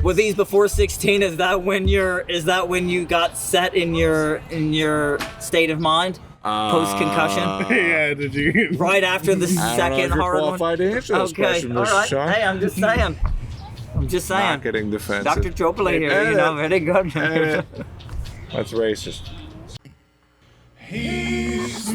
Were these before 16? Is that when you got set in your state of mind? Post concussion? Yeah, did you? Right after the second hard one? qualified to answer this question, all Mr. right. Sean. Hey, I'm just saying. Not getting defensive. Dr. Choppala here, very good. That's racist. He's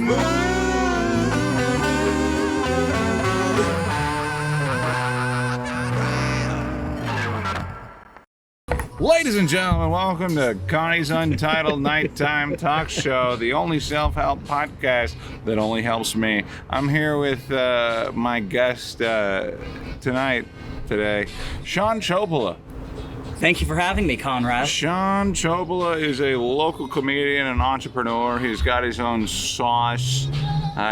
Ladies and gentlemen, welcome to Connie's Untitled Nighttime Talk Show, the only self-help podcast that only helps me. I'm here with my guest today, Shaan Choppala. Thank you for having me, Conrad. Shaan Choppala is a local comedian and entrepreneur. He's got his own sauce.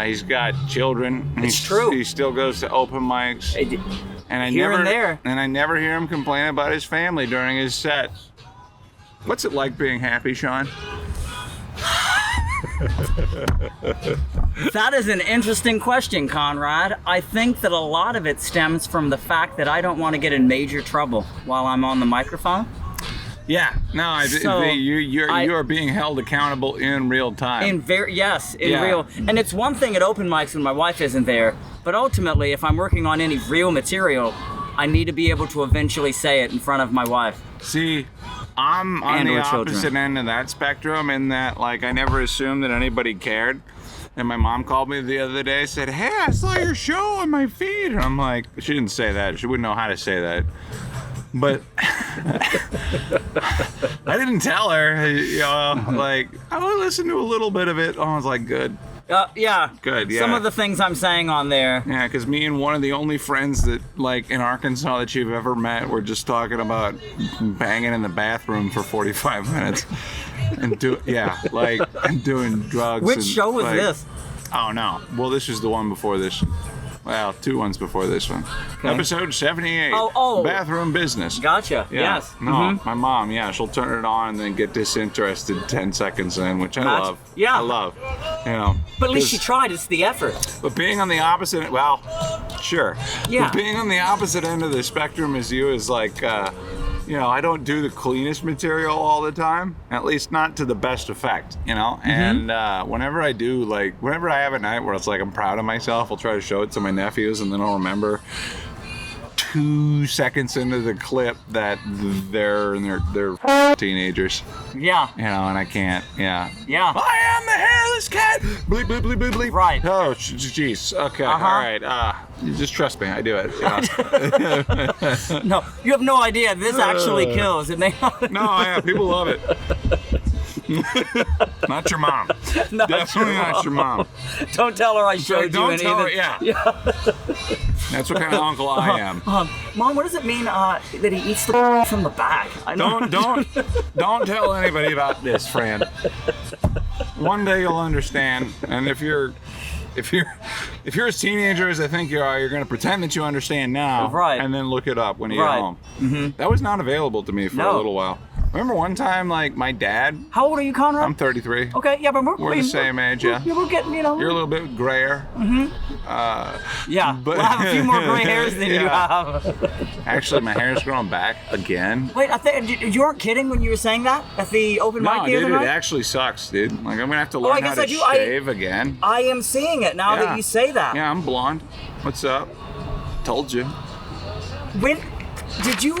He's got children. It's true. He still goes to open mics. And I never hear him complain about his family during his sets. What's it like being happy, Shaan? That is an interesting question, Conrad. I think that a lot of it stems from the fact that I don't want to get in major trouble while I'm on the microphone. Yeah, no, you are being held accountable in real time. Real. And it's one thing at open mics when my wife isn't there, but ultimately, if I'm working on any real material, I need to be able to eventually say it in front of my wife. See, I'm on the opposite end of that spectrum in that, like, I never assumed that anybody cared. And my mom called me the other day, said, "Hey, I saw your show on my feed." And I'm like, she didn't say that. She wouldn't know how to say that. But I didn't tell her, like, I would listen to a little bit of it. I was like, good. Yeah. Good, yeah. Some of the things I'm saying on there. Yeah, because me and one of the only friends that, like, in Arkansas that you've ever met were just talking about banging in the bathroom for 45 minutes. And doing drugs. Which show was this? Oh, no. Well, this is the one before this. Well, 2 ones before this one. Okay. Episode 78. Oh. Bathroom business. Gotcha. Yeah. Yes. No, my mom, she'll turn it on and then get disinterested 10 seconds in, which I love. Yeah. I love. But at least she tried. It's the effort. But being on the opposite, well, sure. Yeah. But being on the opposite end of the spectrum as you is like, I don't do the cleanest material all the time, at least not to the best effect, And whenever I do, whenever I have a night where it's like I'm proud of myself, I'll try to show it to my nephews, and then I'll remember 2 seconds into the clip that they're teenagers. Yeah. And I can't. Yeah. Yeah. I am the hairless cat. Bleep bleep bleep bleep bleep. Right. Oh, jeez. Okay. All right. You just trust me. I do it. No, you have no idea. This actually kills. It may not. No, yeah. People love it. Not your mom. Definitely not your mom. Don't tell her I showed you any. Don't tell her. Yeah. That's what kind of uncle I am. Mom, what does it mean that he eats the from the back? Don't tell anybody about this, Fran. One day you'll understand, and if you're as teenager as I think you are, you're going to pretend that you understand now, right? And then look it up when you get home. Mm-hmm. That was not available to me for a little while. Remember one time, my dad... How old are you, Conrad? I'm 33. Okay, yeah, but we're the same age, yeah. We're getting, You're a little bit grayer. Mm-hmm. Yeah, but we'll have a few more gray hairs than you have. Actually, my hair's growing back again. Wait, I think you weren't kidding when you were saying that at the open mic the other night? It actually sucks, dude. I'm going to have to learn how to shave again. I am seeing it now that you say that. Yeah, I'm blonde. What's up? Told you. When did you...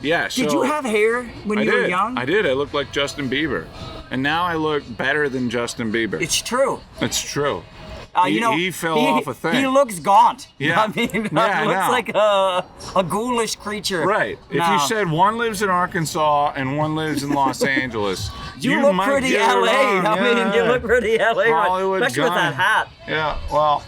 Yeah, did you have hair when you were young? I did. I looked like Justin Bieber. And now I look better than Justin Bieber. It's true. It's true. He fell off a thing. He looks gaunt. Yeah. I mean, looks like a ghoulish creature. Right. If you said one lives in Arkansas and one lives in Los Angeles, you look pretty LA. I mean, you look pretty LA. Hollywood, especially with that hat. Yeah, well...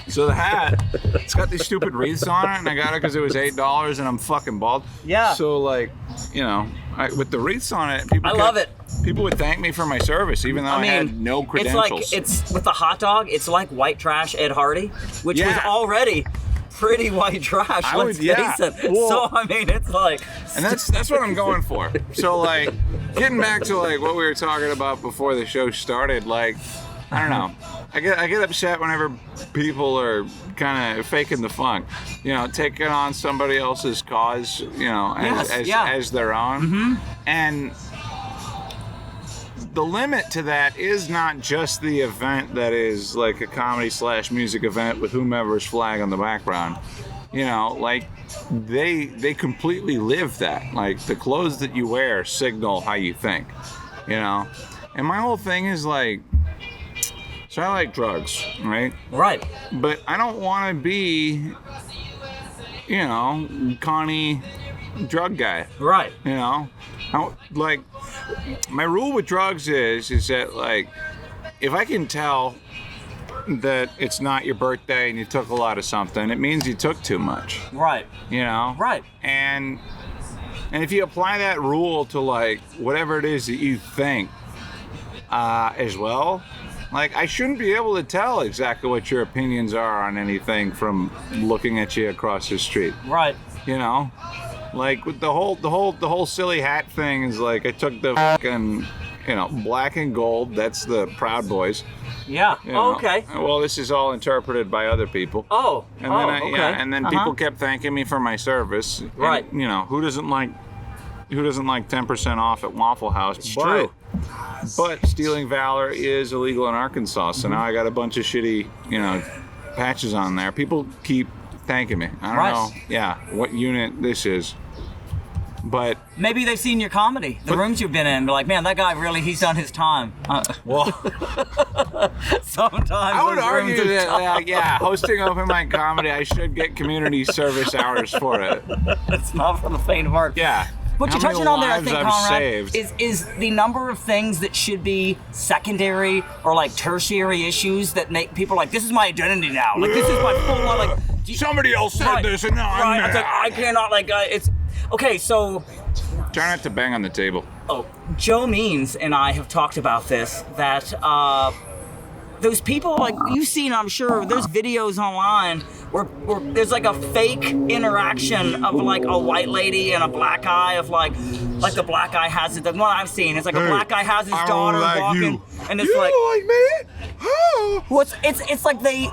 So the hat, it's got these stupid wreaths on it, and I got it because it was $8, and I'm fucking bald. Yeah. So with the wreaths on it, I love it. People would thank me for my service, even though I had no credentials. It's with the hot dog. It's like white trash Ed Hardy, which was already pretty white trash. Let's face it. Well, so I mean, it's like. And that's what I'm going for. So getting back to what we were talking about before the show started, I don't know. I get upset whenever people are kind of faking the funk, taking on somebody else's cause, as their own. Mm-hmm. And the limit to that is not just the event that is like a comedy/music event with whomever's flag on the background. Like they completely live that. Like the clothes that you wear signal how you think, And my whole thing is like, so I like drugs, right? Right. But I don't want to be, Connie drug guy. Right. Like, my rule with drugs is that, like, if I can tell that it's not your birthday and you took a lot of something, it means you took too much. Right. Right. And if you apply that rule to, like, whatever it is that you think as well, like, I shouldn't be able to tell exactly what your opinions are on anything from looking at you across the street. Right. Like with the whole silly hat thing is like I took the fucking black and gold. That's the Proud Boys. Yeah. Okay. Well, this is all interpreted by other people. Oh. And then and then people kept thanking me for my service. Right. And, who doesn't like 10% off at Waffle House? It's true. But stealing valor is illegal in Arkansas. So now I got a bunch of shitty, patches on there. People keep thanking me. I don't know. What unit this is. But maybe they've seen your comedy, the rooms you've been in. They're like, man, that guy he's done his time. Well, sometimes I would argue that, hosting open mic comedy, I should get community service hours for it. It's not for the faint of heart. Yeah. What you're touching on there, I think, Conrad, is the number of things that should be secondary or like tertiary issues that make people like, this is my identity now. Like, this is my full on, like... Somebody else said this and now I'm mad. It's like, I cannot, like, it's... Okay, so... Try not to bang on the table. Oh, Joe Means and I have talked about this, that those people, like, you've seen, I'm sure, there's videos online where there's like a fake interaction of like a white lady and a black guy of like the black guy has it. The one I've seen is like a black guy has his daughter walking, and it's like, you like me? Oh. Well, it's like they.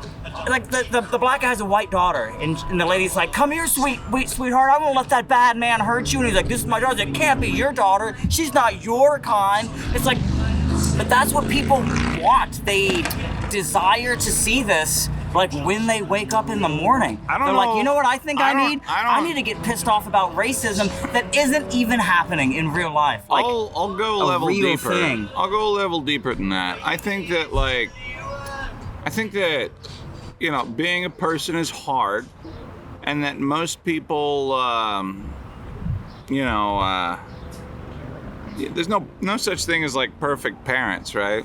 Like the black guy has a white daughter, and the lady's like, "Come here, sweetheart. I won't let that bad man hurt you." And he's like, "This is my daughter." It can't be your daughter. She's not your kind. It's like, but that's what people want. They desire to see this, like when they wake up in the morning. They're like, you know what? I think I need to get pissed off about racism that isn't even happening in real life. Like, I'll go a level deeper. I'll go a level deeper than that. I think that being a person is hard, and that most people, there's no such thing as like perfect parents, right?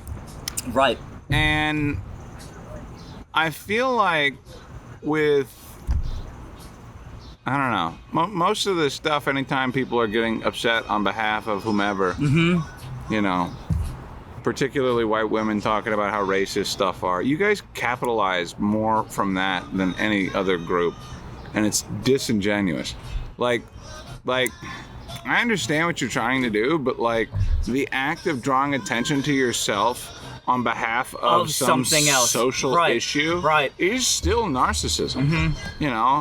Right. And I feel like with, I don't know, most of the stuff, anytime people are getting upset on behalf of whomever, particularly white women talking about how racist stuff are, you guys capitalize more from that than any other group, and it's disingenuous. Like I understand what you're trying to do, but like the act of drawing attention to yourself on behalf of something else, social issue, is still narcissism.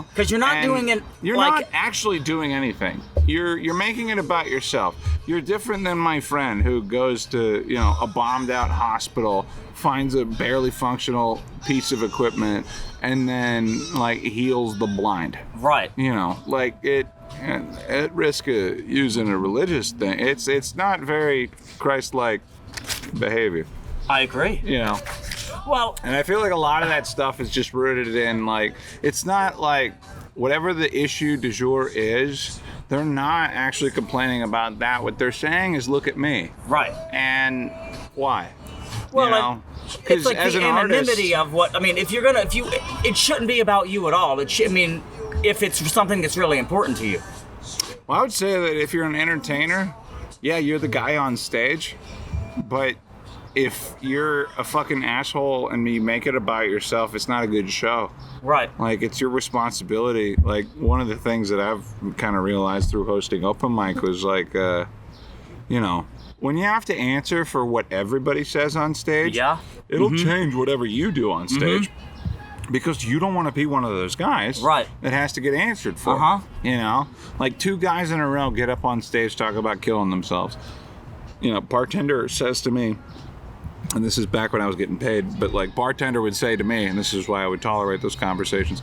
Because you're not doing it. You're not actually doing anything. You're making it about yourself. You're different than my friend who goes to a bombed out hospital, finds a barely functional piece of equipment, and then like heals the blind. Right. At risk of using a religious thing, it's not very Christ-like behavior. I agree. Well, and I feel like a lot of that stuff is just rooted in like, it's not like whatever the issue du jour is, they're not actually complaining about that. What they're saying is, look at me. Right. And why? Well, it's like the anonymity of what, it shouldn't be about you at all. If it's something that's really important to you. Well, I would say that if you're an entertainer, yeah, you're the guy on stage, but if you're a fucking asshole and you make it about yourself, it's not a good show. Right. Like, it's your responsibility. Like, one of the things that I've kind of realized through hosting open mic was like, you know, when you have to answer for what everybody says on stage, it'll change whatever you do on stage. Because you don't want to be one of those guys that has to get answered for. You know, like 2 guys in a row get up on stage, talk about killing themselves. You know, bartender says to me, and this is back when I was getting paid, but like bartender would say to me, and this is why I would tolerate those conversations,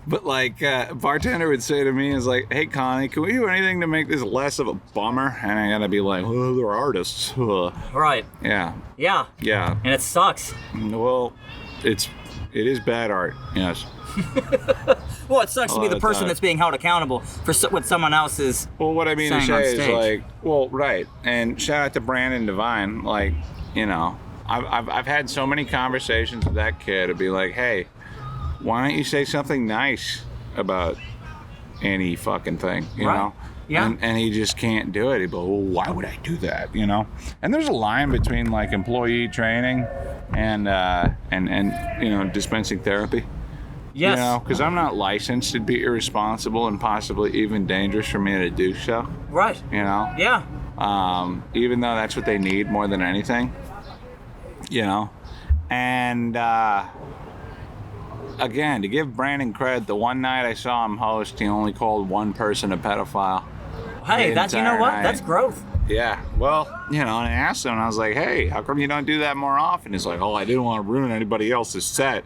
but like bartender would say to me is like, hey Connie, can we do anything to make this less of a bummer? And I gotta be like, well, they're artists. Right. Yeah. Yeah. Yeah. And it sucks. Well, it is bad art, yes. Well, it sucks to be the person that's being held accountable for what someone else is. Well, what I mean to say is like, well, right. And shout out to Brandon Devine. Like, you know, I've had so many conversations with that kid to be like, hey, why don't you say something nice about any fucking thing, you know? Yeah. And he just can't do it. He'd be like, well, why would I do that, you know? And there's a line between like employee training and you know, dispensing therapy. Yes. You know, because I'm not licensed. It'd be irresponsible and possibly even dangerous for me to do so. Right. You know? Yeah. Even though that's what they need more than anything. You know? And again, to give Brandon credit, the one night I saw him host, he only called one person a pedophile. Hey, that's, you know what? Night. That's growth. Yeah. Well, you know, and I asked him, and I was like, hey, how come you don't do that more often? He's like, oh, I didn't want to ruin anybody else's set.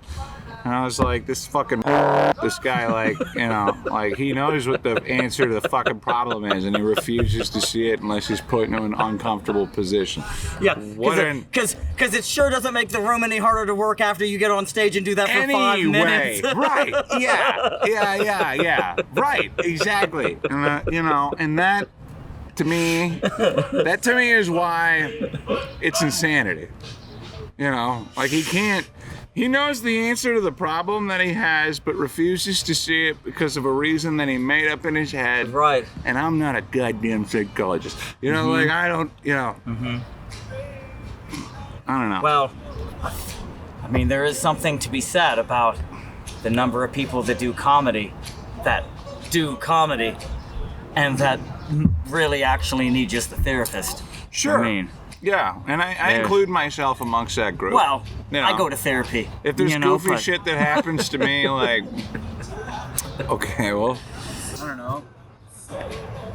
And I was like, this guy, like, you know, like, he knows what the answer to the fucking problem is, and he refuses to see it unless he's put in an uncomfortable position. Yeah, because it sure doesn't make the room any harder to work after you get on stage and do that for 5 minutes. Right, yeah, right, exactly. And, you know, and that to me is why it's insanity. You know, like he knows the answer to the problem that he has, but refuses to see it because of a reason that he made up in his head. Right. And I'm not a goddamn psychologist. You know, like I don't, you know. I don't know. Well, I mean, there is something to be said about the number of people that do comedy, and that really actually need just a therapist. Sure. I mean. Yeah, and I include myself amongst that group. Well, you know, I go to therapy. If there's goofy shit that happens to me, like, okay, well, I don't know.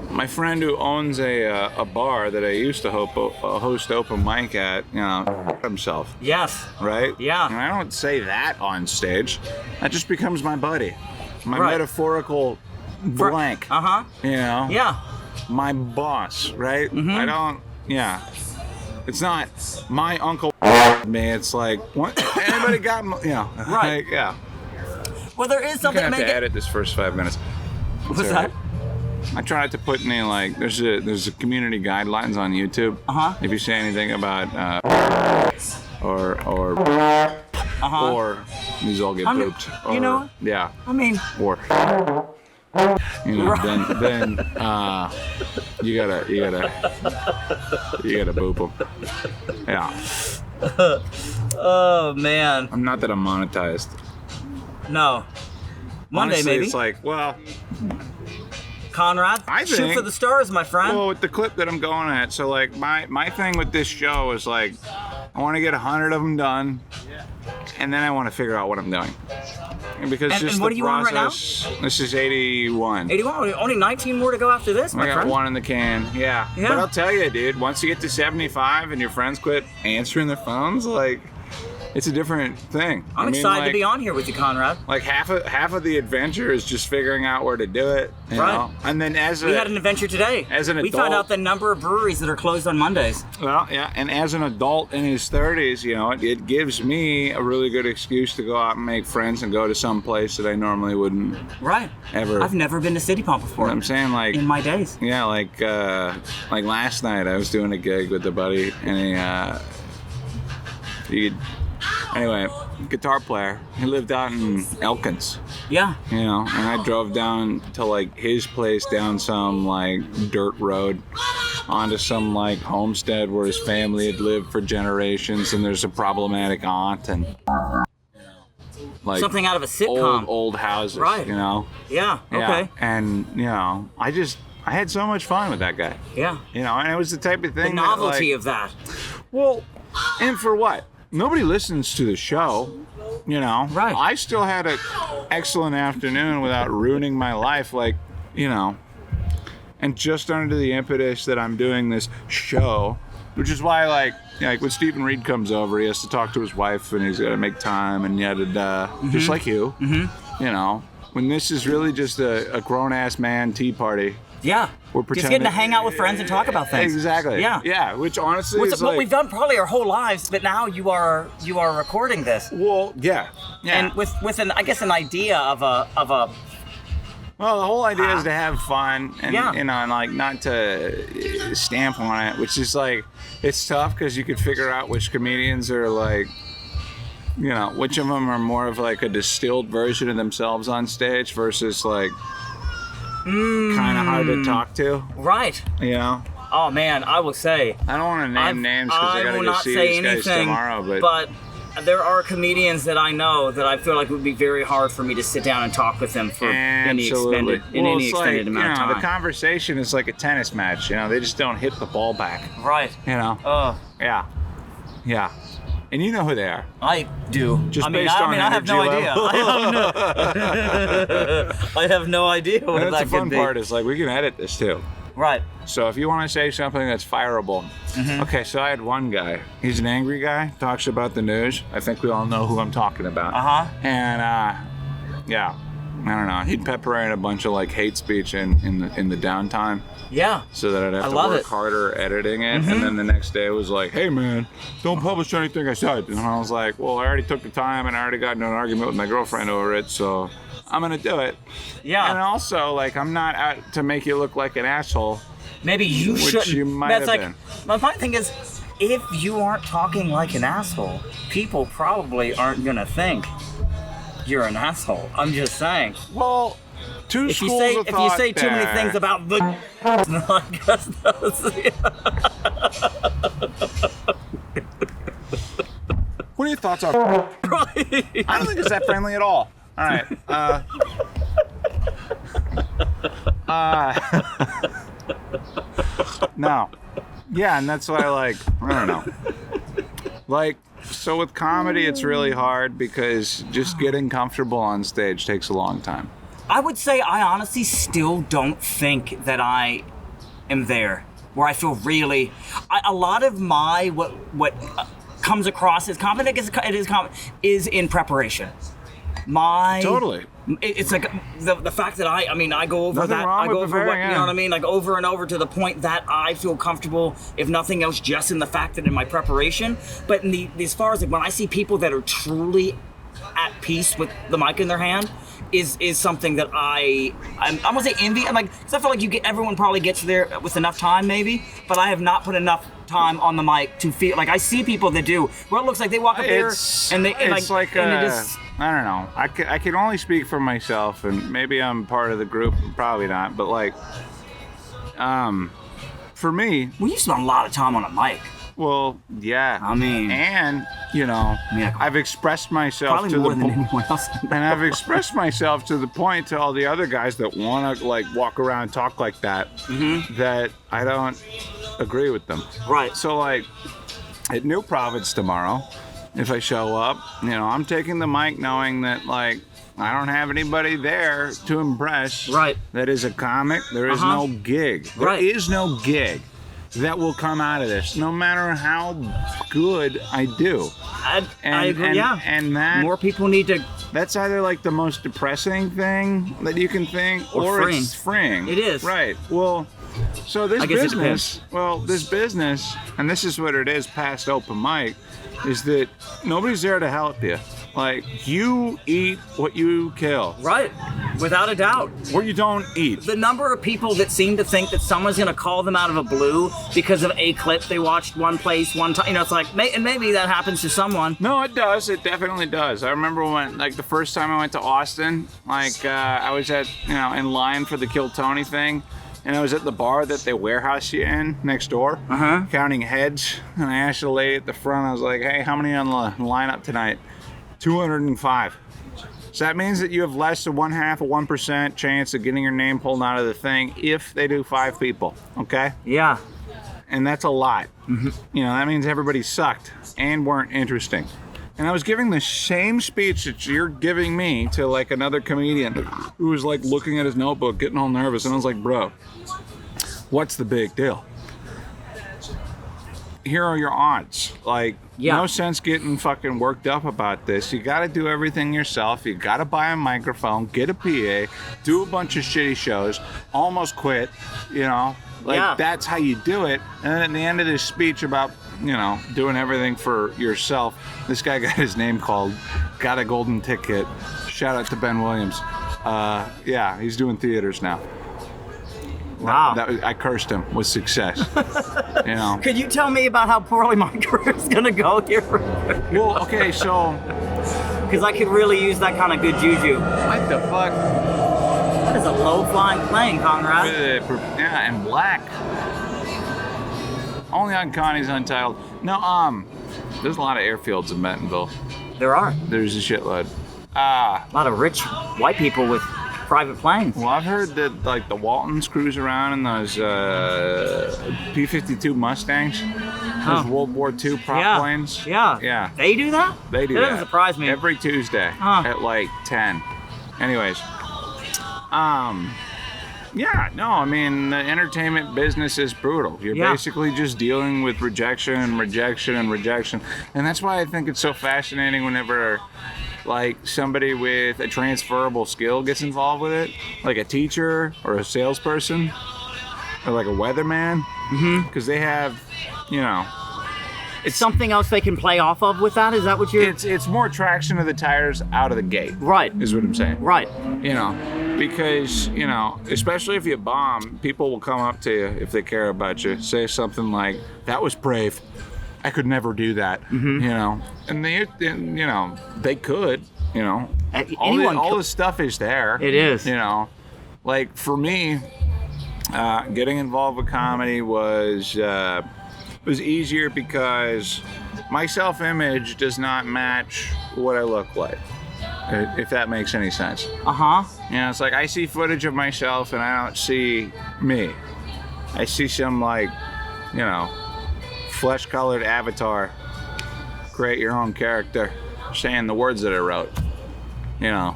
My friend who owns a bar that I used to host open mic at, you know, himself. Yes. Right? Yeah. And I don't say that on stage. That just becomes my buddy. My metaphorical blank. You know? Yeah. My boss, right? I don't, yeah. It's not my uncle me. It's like, what? Anybody got, you know? Right. Like, yeah. Well, there is something. I'm gonna have to edit this first 5 minutes. What's that? I try not to put any like. There's a community guidelines on YouTube. If you say anything about or these all get booped. Or, you know. Yeah. I mean. Or. You know, then you gotta boop them. Yeah. Oh man. I'm not that I'm monetized. No. Monday Honestly, maybe. It's like, well, Conrad, I think, shoot for the stars, my friend. Well, with the clip that I'm going at, so like my thing with this show is like, I want to get 100 of them done, and then I want to figure out what I'm doing. Because and what are you on right now? This is 81. 81? Only 19 more to go after this, my friend. I got one in the can, yeah. But I'll tell you, dude, once you get to 75 and your friends quit answering their phones, like, it's a different thing. I'm excited to be on here with you, Conrad. Like half of the adventure is just figuring out where to do it. You know? And then we had an adventure today. As an adult, we found out the number of breweries that are closed on Mondays. Well, yeah, and as an adult in his 30s, you know, it gives me a really good excuse to go out and make friends and go to some place that I normally wouldn't. Right. Ever. I've never been to City Pump before. You know what I'm saying, like in my days. Yeah, like last night I was doing a gig with a buddy and anyway, guitar player. He lived out in Elkins. Yeah. You know, and I drove down to like his place down some like dirt road onto some like homestead where his family had lived for generations, and there's a problematic aunt and like something out of a sitcom. Old houses. Right. You know. Yeah. Okay. And you know, I I had so much fun with that guy. Yeah. You know, and it was the type of thing The novelty that, of that. Well, and for what? Nobody listens to the show, you know. Right. I still had an excellent afternoon without ruining my life, like, you know. And just under the impetus that I'm doing this show, which is why, like when Stephen Reed comes over, he has to talk to his wife, and he's got to make time, and yada just like you, you know. When this is really just a grown-ass man tea party. Yeah. We're pretending, just getting to hang out with friends and talk about things. Exactly. Yeah. Yeah, which honestly is what like, we've done probably our whole lives, but now you are recording this. Well, yeah. And with an idea of a well, the whole idea is to have fun and yeah. you know, and like not to stamp on it, which is like it's tough because you could figure out which comedians are like, you know, which of them are more of like a distilled version of themselves on stage versus like kind of hard to talk to. Right. You know? Oh, man, I will say. I don't want to name names because I got to go see these guys tomorrow. But there are comedians that I know that I feel like it would be very hard for me to sit down and talk with them for any extended amount of time. The conversation is like a tennis match. You know, they just don't hit the ball back. Right. You know? Yeah. Yeah. And you know who they are. I do. Just based on I have no energy level. idea. I have no idea what and that that's the fun could be. part is like we can edit this too. Right. So if you want to say something that's fireable. Okay, so I had one guy. He's an angry guy, talks about the news. I think we all know who I'm talking about. And yeah, I don't know. He'd pepper in a bunch of like hate speech in the downtime. Yeah. So that I'd have to work harder editing it. And then the next day it was like, hey man, don't publish anything I said. And I was like, well, I already took the time and I already got into an argument with my girlfriend over it, so I'm gonna do it. Yeah. And also, like, I'm not out to make you look like an asshole. Maybe you shouldn't. Which you might have been. My funny thing is, if you aren't talking like an asshole, people probably aren't gonna think you're an asshole. I'm just saying. Well, if you say too many things about the I guess what are your thoughts on right. I don't think it's that friendly at all. All right. No. Yeah, and that's why I don't know. Like, so with comedy, it's really hard because just getting comfortable on stage takes a long time. I would say I honestly still don't think that I am there where I feel really. A lot of my what comes across as confident is in preparation. Totally. It's like the fact that I go over nothing that. Wrong I go with over preparing, what you know what I mean, like over and over to the point that I feel comfortable, if nothing else, just in the fact that in my preparation. But as far as like when I see people that are truly at peace with the mic in their hand, is something that I'm gonna say envy. I'm like, because I feel like everyone probably gets there with enough time, maybe, but I have not put enough time on the mic to feel like I see people that do. Well, it looks like they walk up there and they just. I don't know. I can only speak for myself, and maybe I'm part of the group, probably not. But like, for me, well, you spend a lot of time on a mic. Well, yeah. I mean, and you know, I've expressed myself to the point, and I've expressed myself to the point to all the other guys that want to like walk around and talk like that, that I don't agree with them. Right. So like, at New Providence tomorrow, if I show up, you know, I'm taking the mic knowing that like I don't have anybody there to impress. Right. That is a comic. There is no gig. There is no gig that will come out of this, no matter how good I do. I agree, yeah. And that more people need to. That's either like the most depressing thing that you can think, or freeing. It's freeing. It is. Right. Well, so this business, and this is what it is past open mic, is that nobody's there to help you. Like, you eat what you kill. Right. Without a doubt. Or you don't eat. The number of people that seem to think that someone's going to call them out of a blue because of a clip they watched one place one time. You know, it's like, and maybe that happens to someone. No, it does. It definitely does. I remember when, like, the first time I went to Austin, like, I was in line for the Kill Tony thing. And I was at the bar that they warehouse you in next door, counting heads. And I asked the lady at the front, I was like, hey, how many on the lineup tonight? 205. So that means that you have less than 0.5% chance of getting your name pulled out of the thing if they do 5 people, okay? Yeah. And that's a lot. You know, that means everybody sucked and weren't interesting. And I was giving the same speech that you're giving me to like another comedian who was like looking at his notebook, getting all nervous. And I was like, bro, what's the big deal? Here are your odds. Like, no sense getting fucking worked up about this. You got to do everything yourself. You got to buy a microphone, get a PA, do a bunch of shitty shows, almost quit, you know? Like, that's how you do it. And then at the end of this speech about, you know, doing everything for yourself, this guy got his name called, got a golden ticket. Shout out to Ben Williams. Yeah, he's doing theaters now. Wow. I cursed him with success. You know. Could you tell me about how poorly my career is going to go here? Well, okay, so... Because I could really use that kind of good juju. What the fuck? That is a low-flying plane, Conrad. Yeah, and black. Only on Connie's Untitled. No, there's a lot of airfields in Bentonville. There are. There's a shitload. A lot of rich white people with private planes. Well, I've heard that like the Waltons cruise around in those P-52 Mustangs, those World War II prop planes. Yeah. They do that? They do that. That doesn't surprise me. Every Tuesday at like 10. Anyways, yeah, no, I mean, the entertainment business is brutal. You're basically just dealing with rejection and rejection and rejection. And that's why I think it's so fascinating whenever like somebody with a transferable skill gets involved with it, like a teacher or a salesperson or like a weatherman, because they have, you know, it's something else they can play off of with that. Is that what you're? It's more traction to the tires out of the gate. Right. Is what I'm saying. Right. You know, because, you know, especially if you bomb, people will come up to you if they care about you, say something like, "That was brave. I could never do that." You know, and you know, they could, you know, all the stuff is there. It is. You know, like for me, getting involved with comedy was easier because my self-image does not match what I look like, if that makes any sense. You know, it's like I see footage of myself and I don't see me. I see some like, you know, flesh-colored avatar, create your own character, saying the words that I wrote, you know,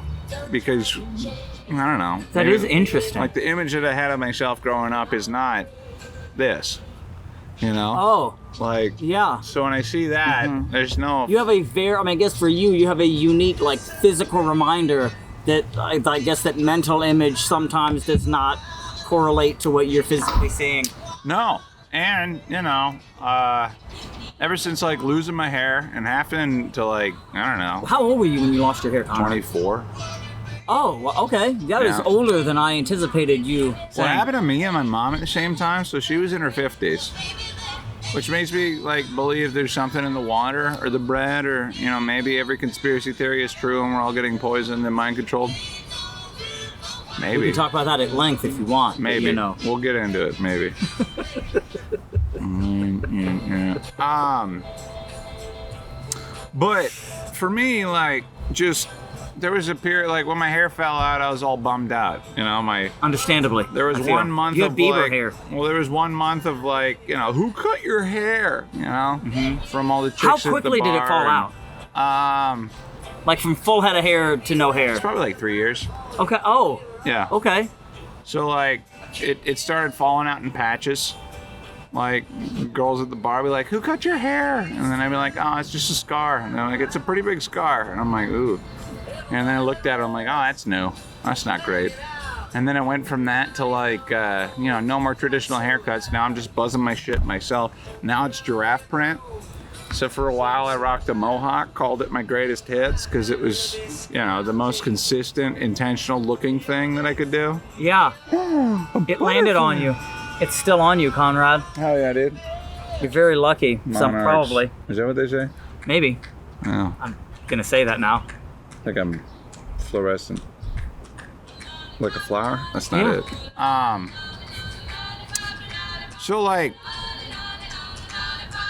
because, I don't know. That is interesting. Like the image that I had of myself growing up is not this, you know? Oh. Like, yeah. So when I see that, there's no... You have a very, I mean, I guess for you have a unique, like, physical reminder that I guess that mental image sometimes does not correlate to what you're physically seeing. No. And, you know, ever since, like, losing my hair and having to, like, I don't know. How old were you when you lost your hair, Conrad? 24. Oh, well, okay. That is older than I anticipated you saying. Well, it happened to me and my mom at the same time, so she was in her 50s. Which makes me, like, believe there's something in the water or the bread or, you know, maybe every conspiracy theory is true and we're all getting poisoned and mind-controlled. Maybe. We can talk about that at length if you want. Maybe. You know. We'll get into it, maybe. But for me, like, just there was a period, like, when my hair fell out, I was all bummed out. You know, understandably. There was 1 month you had of Bieber like, hair. Well, there was 1 month of like, you know, who cut your hair? You know, from all the chicks How at the quickly did it fall bar out? Like from full head of hair to no hair. It's probably like 3 years. Okay. Oh. Yeah. Okay. So like, it started falling out in patches. Like, girls at the bar be like, "Who cut your hair?" And then I'd be like, "Oh, it's just a scar." And they're like, "It's a pretty big scar." And I'm like, "Ooh." And then I looked at it, I'm like, "Oh, that's new. That's not great." And then it went from that to like, you know, no more traditional haircuts. Now I'm just buzzing my shit myself. Now it's giraffe print. So for a while I rocked a mohawk, called it my greatest hits, because it was, you know, the most consistent, intentional looking thing that I could do. Yeah. It landed on you. It's still on you, Conrad. Hell yeah, dude. You're very lucky. Some probably. Is that what they say? Maybe. Oh. I'm gonna say that now. Like I'm fluorescent. Like a flower? That's not it. So like,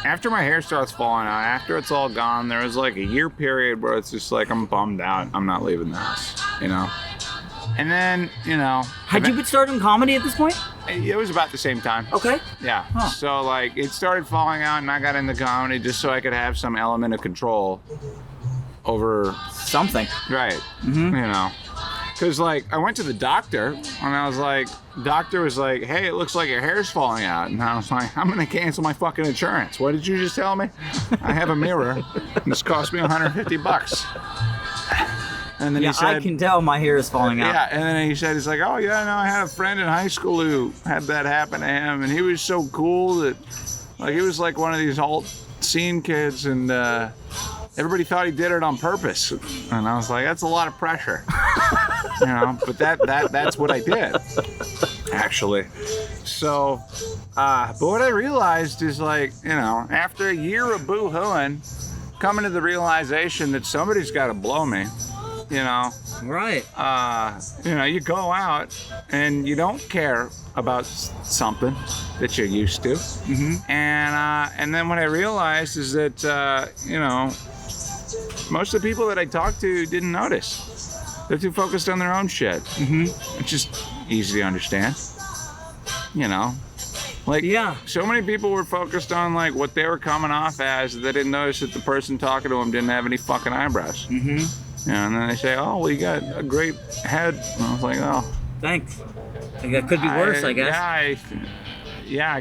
after my hair starts falling out, after it's all gone, there was like a year period where it's just like, I'm bummed out. I'm not leaving the house, you know? And then, you know. Had you been starting comedy at this point? It was about the same time. Okay. Yeah. Huh. So like it started falling out and I got into comedy just so I could have some element of control over something. Right. Mm-hmm. You know. Because like I went to the doctor and I was like, doctor was like, hey, it looks like your hair's falling out. And I was like, I'm going to cancel my fucking insurance. What did you just tell me? I have a mirror and this cost me $150. And then he said, I can tell my hair is falling out. Yeah, and then he said, he's like, oh yeah, no, I had a friend in high school who had that happen to him, and he was so cool that, like, he was like one of these alt scene kids, and everybody thought he did it on purpose. And I was like, that's a lot of pressure, you know. But that's what I did, actually. So, but what I realized is, like, you know, after a year of boo-hooing, coming to the realization that somebody's got to blow me. You know, right? You know, you go out and you don't care about something that you're used to, mm-hmm. And then what I realized is that you know, most of the people that I talked to didn't notice. They're too focused on their own shit. Mm-hmm. It's just easy to understand. You know, like so many people were focused on like what they were coming off as. They didn't notice that the person talking to them didn't have any fucking eyebrows. Mm-hmm. Yeah, and then they say, oh, well, you got a great head. And I was like, oh. Thanks. Like, that could be worse, I guess. I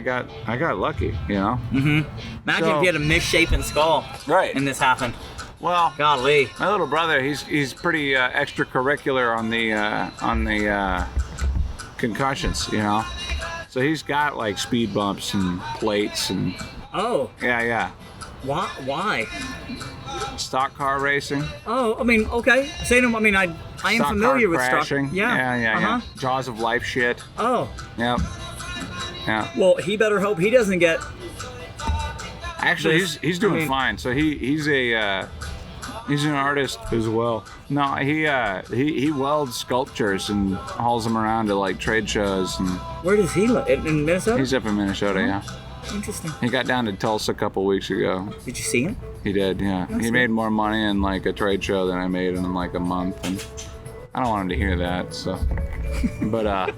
got lucky, you know? Mm-hmm. Imagine if you had a misshapen skull. Right. And this happened. Well, golly. My little brother, he's pretty extracurricular on the concussions, you know? So he's got, like, speed bumps and plates and... Oh. Yeah. Why? Stock car racing. Oh, I mean, okay. I am familiar with crashing. Stock. Yeah. Jaws of life shit. Oh. Yep. Yeah. Well, he better hope he doesn't get. Actually, he's doing fine. So he's an artist as well. No, he welds sculptures and hauls them around to like trade shows and. Where does he live? In Minnesota? He's up in Minnesota. Yeah. Interesting. He got down to Tulsa a couple weeks ago. Did you see him? He did, yeah. He made more money in like a trade show than I made in like a month, and I don't want him to hear that, so. But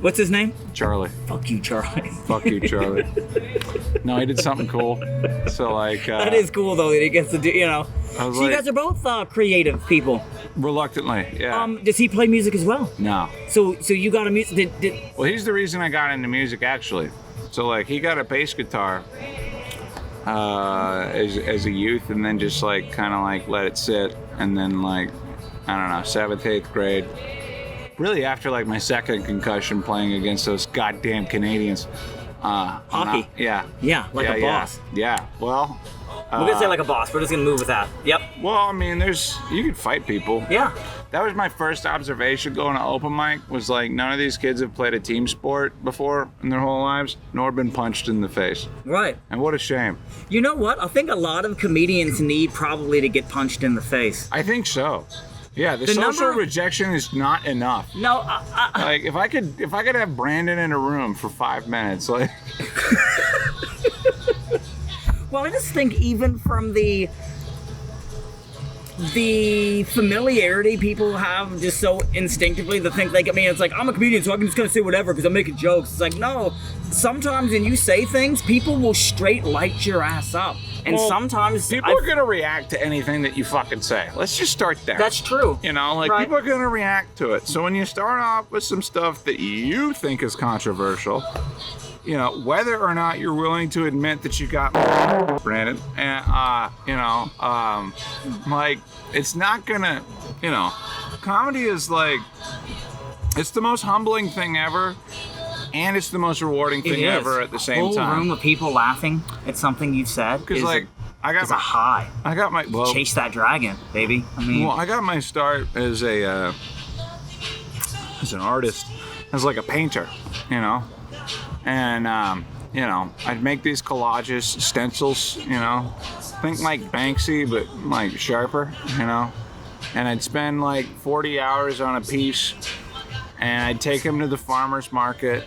what's his name? Charlie. Fuck you, Charlie. Fuck you, Charlie. No, he did something cool. So like. That is cool though that he gets to do. You know. So like, you guys are both creative people. Reluctantly, yeah. Does he play music as well? No. So you got a music? Well, he's the reason I got into music actually. So like he got a bass guitar as a youth, and then just like kind of like let it sit, and then like I don't know, 7th, 8th grade. Really after like my second concussion playing against those goddamn Canadians. Hockey. Yeah, like a boss. Yeah. Well. We're gonna say like a boss. We're just gonna move with that. Yep. Well, I mean, you can fight people. Yeah. That was my first observation going to open mic. Was like none of these kids have played a team sport before in their whole lives, nor been punched in the face. Right. And what a shame. You know what? I think a lot of comedians need probably to get punched in the face. I think so. Yeah, the social rejection is not enough. No, like if I could have Brandon in a room for 5 minutes, like. Well, I just think even from the familiarity people have just so instinctively to think it's like, I'm a comedian, so I'm just gonna say whatever because I'm making jokes. It's like, no, sometimes when you say things, people will straight light your ass up. And sometimes people are gonna react to anything that you fucking say. Let's just start there. That's true. You know, like people are gonna react to it. So when you start off with some stuff that you think is controversial, you know, whether or not you're willing to admit that you got Brandon, and like it's not gonna, you know, comedy is like it's the most humbling thing ever, and it's the most rewarding thing ever at the same time. A whole room of people laughing at something you've said because like a high. I got my chase that dragon, baby. I mean, I got my start as an artist, as like a painter, you know. And, you know, I'd make these collages, stencils, you know, think like Banksy, but like sharper, you know, and I'd spend like 40 hours on a piece, and I'd take them to the farmer's market,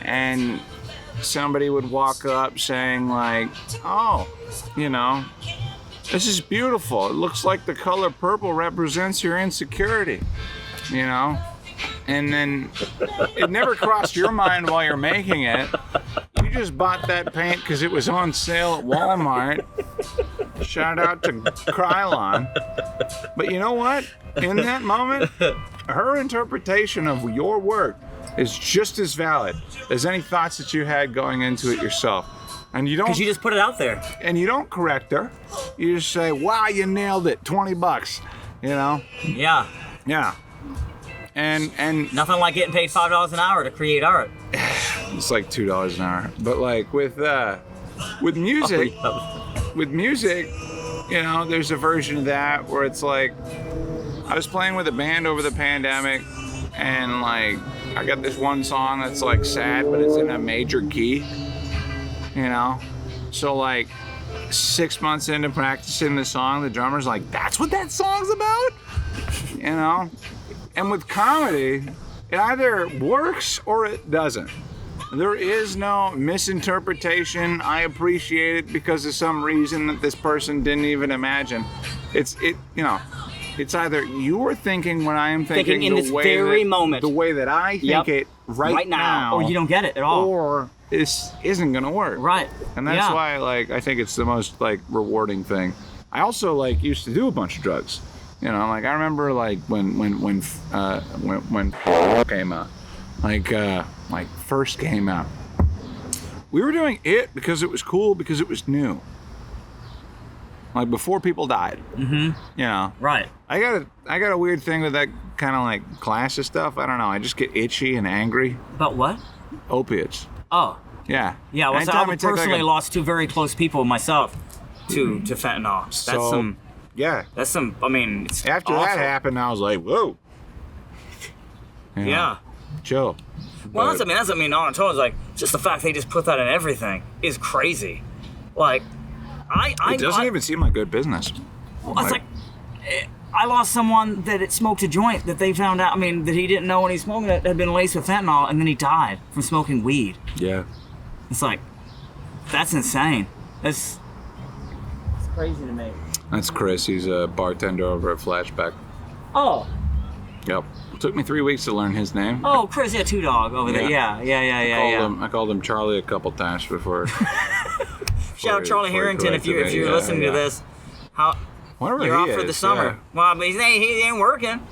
and somebody would walk up saying like, oh, you know, this is beautiful. It looks like the color purple represents your insecurity, you know? And then it never crossed your mind while you're making it. You just bought that paint because it was on sale at Walmart. Shout out to Krylon. But you know what? In that moment, her interpretation of your work is just as valid as any thoughts that you had going into it yourself. And you don't, because you just put it out there. And you don't correct her. You just say, wow, you nailed it, $20, you know? Yeah. Yeah. And nothing like getting paid $5 an hour to create art. It's like $2 an hour. But like with music, with music, you know, there's a version of that where it's like, I was playing with a band over the pandemic, and like, I got this one song that's like sad, but it's in a major key, you know? So like 6 months into practicing the song, the drummer's like, that's what that song's about? You know? And with comedy, it either works or it doesn't. There is no misinterpretation. I appreciate it because of some reason that this person didn't even imagine. It's either you're thinking what I am thinking in this very moment, the way that I think it right now, or you don't get it at all, or this isn't gonna work. Right. And that's why, like, I think it's the most like rewarding thing. I also like used to do a bunch of drugs. You know, like I remember like when came out, like first came out. We were doing it because it was cool, because it was new. Like before people died. Mm-hmm. You know. Right. I got a weird thing with that kind of like class of stuff. I don't know. I just get itchy and angry. About what? Opiates. Oh. Yeah. Yeah. Well, so I personally lost two very close people myself to fentanyl. That's some. I mean, it's after awful. that happened, I was like, whoa. Yeah. Chill. Well, that's I mean, all I'm told is like just the fact they just put that in everything is crazy. Like, it doesn't even seem like good business. Well, it's like I lost someone that had smoked a joint that they found out. I mean, that he didn't know when he smoked it had been laced with fentanyl, and then he died from smoking weed. Yeah. It's like, that's insane. It's crazy to me. That's Chris. He's a bartender over at Flashback. Oh. Yep. It took me 3 weeks to learn his name. Oh, Chris, yeah, Two Dog over there. Yeah. I called him Charlie a couple times before. Shout out Charlie Harrington if you're listening to this. You're off for the summer. Yeah. Well, but he ain't working.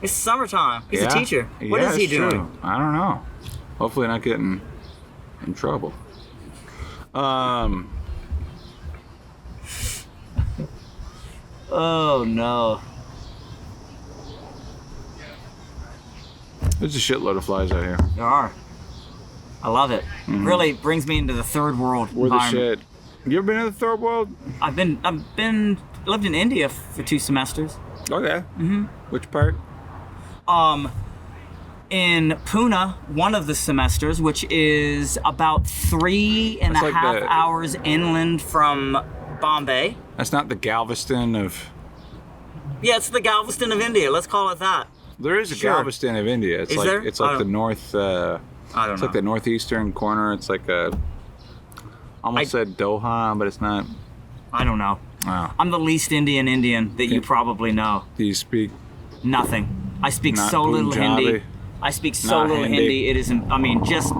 It's summertime. He's a teacher. What is he doing? True. I don't know. Hopefully not getting in trouble. Oh no. There's a shitload of flies out here. There are. I love it. Mm-hmm. Really brings me into the third world. We're the shit. You ever been in the third world? I've lived in India for 2 semesters. Okay. Mm-hmm. Which part? In Pune, one of the semesters, which is about 3.5 hours inland from Bombay. That's not the Galveston of... Yeah, it's the Galveston of India. Let's call it that. There is a Galveston of India. It's like the north... I don't know. It's like the northeastern corner. It's like almost said Doha, but it's not. I don't know. Wow. I'm the least Indian that you probably know. Do you speak? Nothing. I speak not so little Punjabi? Hindi. I speak so little Hindi. It isn't. I mean, just.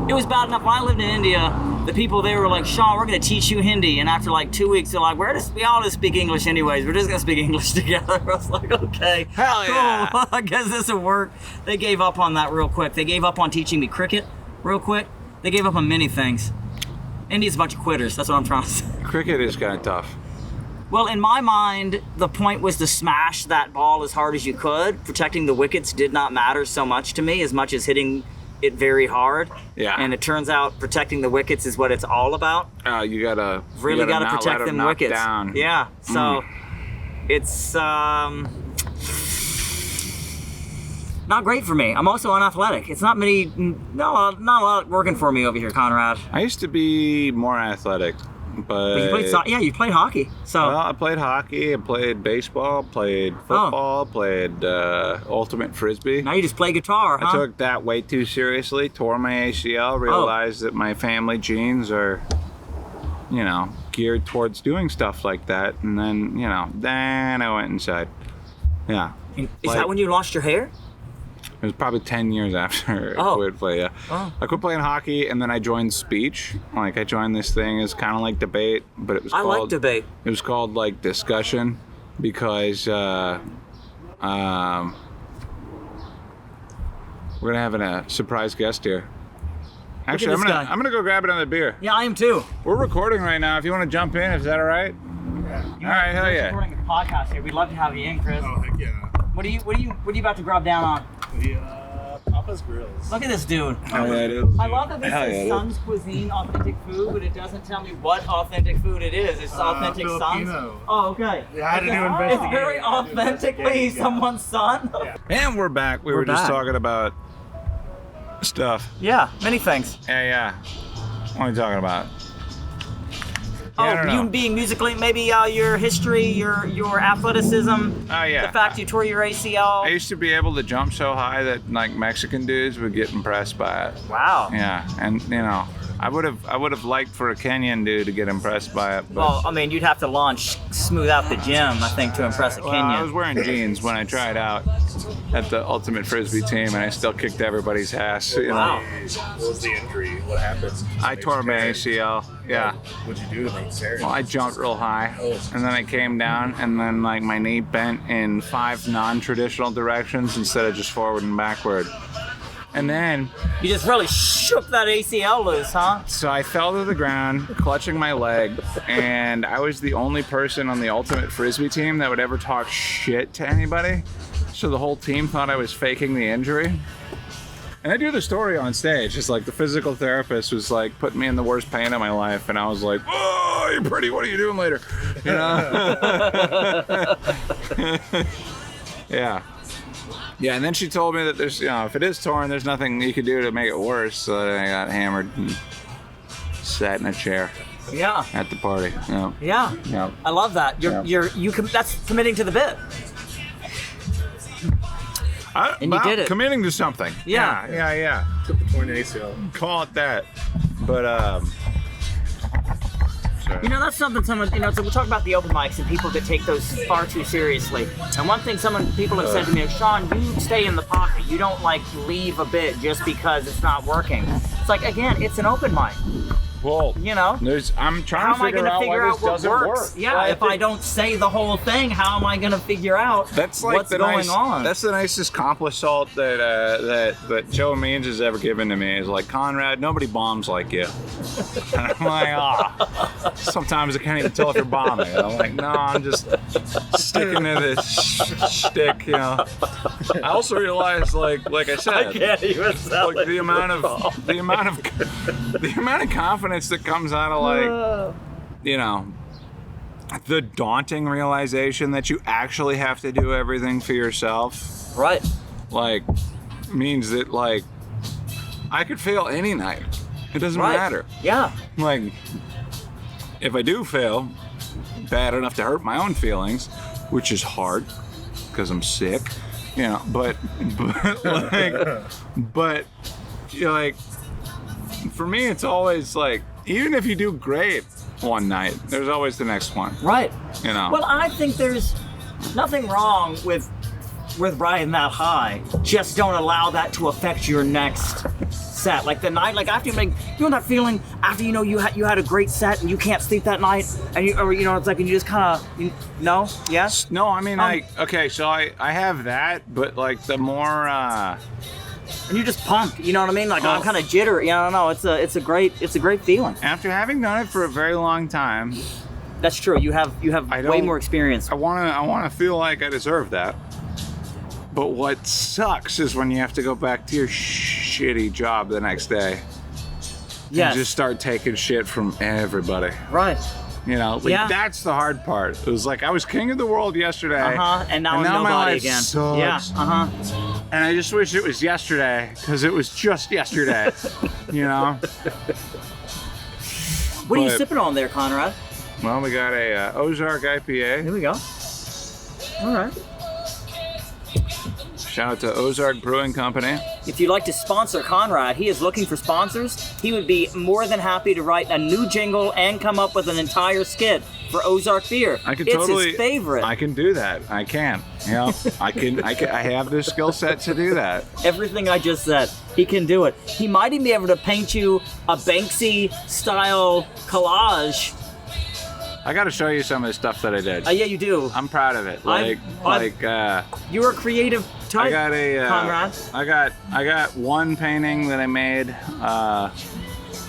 It was bad enough when I lived in India. The people there were like, Shaan, we're going to teach you Hindi. And after like 2 weeks, they're like, we all just speak English anyways. We're just going to speak English together. I was like, okay. Hell yeah. Cool. I guess this will work. They gave up on that real quick. They gave up on teaching me cricket real quick. They gave up on many things. India's a bunch of quitters. That's what I'm trying to say. Cricket is kind of tough. Well, in my mind, the point was to smash that ball as hard as you could. Protecting the wickets did not matter so much to me as much as hitting it very hard. Yeah. And it turns out protecting the wickets is what it's all about. You gotta protect them wickets. Down. Yeah. So it's not great for me. I'm also unathletic. It's not a lot working for me over here, Conrad. I used to be more athletic. But you played you played hockey. So well, I played hockey, I played baseball, played football, played ultimate frisbee. Now you just play guitar, huh? I took that way too seriously, tore my ACL, realized that my family genes are, geared towards doing stuff like that, and then, then I went inside. Yeah. Is that when you lost your hair? It was probably 10 years after I quit playing. Yeah. Oh. I quit playing hockey, and then I joined speech. Like, I joined this thing. It's kind of like debate, but it was called... I like debate. It was called, like, discussion, because we're going to have a surprise guest here. Actually, I'm gonna go grab another beer. Yeah, I am too. We're recording right now. If you want to jump in, is that all right? Yeah. All right, hell yeah. We're recording a podcast here. We'd love to have you in, Chris. Oh, heck yeah. What are you about to grab down on? The Papa's Grills. Look at this dude. Hell yeah, dude. I love that this is Son's Cuisine authentic food, but it doesn't tell me what authentic food it is. It's authentic Son's. Oh, okay. Yeah, I had to do investigation. It's very authentically someone's son. Yeah. And we're back. We were just talking about stuff. Yeah, many things. Yeah. What are you talking about? You being musically, maybe your history, your athleticism. Oh yeah. The fact you tore your ACL. I used to be able to jump so high that like Mexican dudes would get impressed by it. Wow. Yeah, and I would have liked for a Kenyan dude to get impressed by it. But, Well, I mean, you'd have to launch smooth out the gym, I think, to impress a well, Kenyan. I was wearing jeans when I tried out at the ultimate frisbee team, and I still kicked everybody's ass. Wow. What was the injury? What happened? I tore my ACL. Yeah. What'd you do to make tear? Well, I jumped real high, and then I came down, and then like my knee bent in 5 non-traditional directions instead of just forward and backward. And then You just really shook that ACL loose, huh? so I fell to the ground, clutching my leg, and I was the only person on the ultimate frisbee team that would ever talk shit to anybody. So the whole team thought I was faking the injury. And I do the story on stage. It's like the physical therapist was like putting me in the worst pain of my life, and I was like, "Oh, you're pretty. What are you doing later?" Yeah. Yeah, and then she told me that there's, if it is torn, there's nothing you could do to make it worse. So I got hammered and sat in a chair Yeah. at the party. Yeah. Yeah. I love that. That's committing to the bit. And you did it. Committing to something. Yeah. Yeah. Took the torn ACL. Call it that. But sorry. That's something someone, so we'll talk about the open mics and people that take those far too seriously. And one thing people have said to me is, Shaan, you stay in the pocket. You don't leave a bit just because it's not working. It's like, again, it's an open mic. Well, I'm trying to figure out why this doesn't work. Yeah, if I don't say the whole thing, how am I going to figure out that's like what's going on? That's the nicest compliment that Joe Means has ever given to me. Is like, Conrad, nobody bombs like you. And I'm like, sometimes I can't even tell if you're bombing. And I'm like, no, I'm just sticking to this shtick. I also realized, like I said, I can't even tell the amount of confidence that comes out of the daunting realization that you actually have to do everything for yourself. Right. Means that I could fail any night. It doesn't matter. Yeah. If I do fail bad enough to hurt my own feelings, which is hard because I'm sick, but for me, it's always even if you do great one night, there's always the next one. Right. Well, I think there's nothing wrong with riding that high. Just don't allow that to affect your next set. Like the night, after that feeling after you had a great set and you can't sleep that night, and it's like, and you just kind of no, yes. No, I mean okay, so I have that, but the more. And you're just pumped, you know what I mean? I'm kind of jittery. I don't know. It's a great feeling. After having done it for a very long time. That's true. You have way more experience. I want to feel like I deserve that. But what sucks is when you have to go back to your shitty job the next day. Yes. And just start taking shit from everybody. Right. That's the hard part. It was I was king of the world yesterday. And now I'm my nobody life again. Sucks. Yeah. And I just wish it was yesterday, because it was just yesterday. What are you sipping on there, Conrad? Well, we got a Ozark IPA. Here we go. All right. Shout out to Ozark Brewing Company. If you'd like to sponsor Conrad, he is looking for sponsors. He would be more than happy to write a new jingle and come up with an entire skit for Ozark beer. It's his favorite. I can do that. I can. Yeah, I have the skill set to do that. Everything I just said, he can do it. He might even be able to paint you a Banksy-style collage. I got to show you some of the stuff that I did. Yeah, you do. I'm proud of it. You're a creative type, Conrad. I got one painting that I made.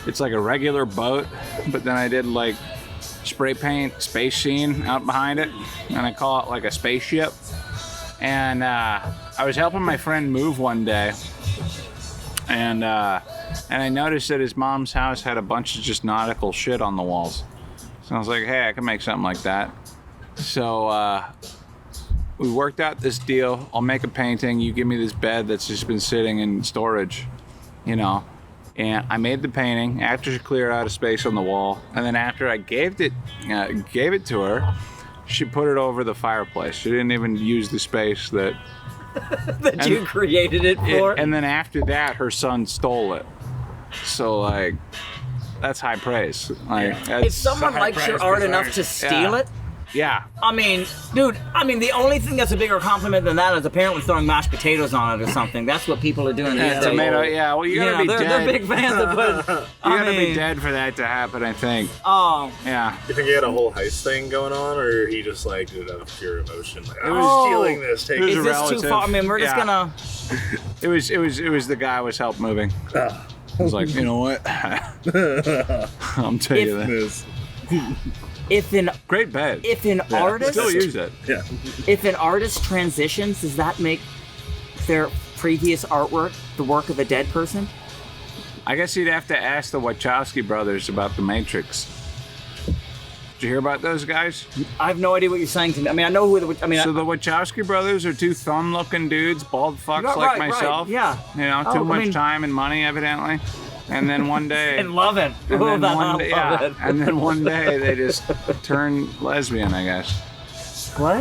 It's like a regular boat, but then I did like spray paint space scene out behind it, and I call it like a spaceship. And I was helping my friend move one day, and I noticed that his mom's house had a bunch of just nautical shit on the walls. So I was like, hey, I can make something like that. So we worked out this deal. I'll make a painting. You give me this bed that's just been sitting in storage, you know. And I made the painting after she cleared out a space on the wall. And then after I gave it to her, she put it over the fireplace. She didn't even use the space that you created it for. And then after that, her son stole it. So like, that's high praise. Like, if someone likes your art enough to steal it, yeah. I mean, dude, the only thing that's a bigger compliment than that is apparently throwing mashed potatoes on it or something. That's what people are doing these days. Tomato, yeah. Well, you gotta be dead. They're big fans of putting. You gotta be dead for that to happen, I think. Oh. Yeah. You think he had a whole heist thing going on, or he just like did it out of pure emotion? Like, I was stealing this. Take Is this too far? I mean, we're just gonna. It was the guy was help moving. I was like, you know what? I'm telling you this. Great bed. If an artist still use it. Yeah. If an artist transitions, does that make their previous artwork the work of a dead person? I guess you'd have to ask the Wachowski brothers about The Matrix. Did you hear about those guys? I have no idea what you're saying to me. I mean, I know who the. So the Wachowski brothers are two thumb-looking dudes, bald fucks like myself. Right, yeah. You know, too much time and money, evidently. And then one day, and love it. And then one day they just turn lesbian, I guess. What?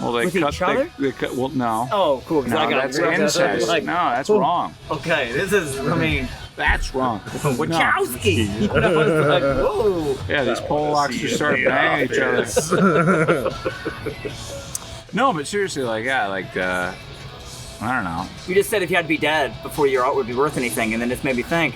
Well, they with cut each other? They cut. Well, no. Oh, cool. No, that's incest. Like, no, that's wrong. Okay, this is. I mean, that's wrong. Wachowski. No. You know, it's like, whoa. Yeah, these Polacks just started banging each other. No, but seriously, like, yeah, like, I don't know. You just said if you had to be dead before your art would be worth anything, and then this made me think,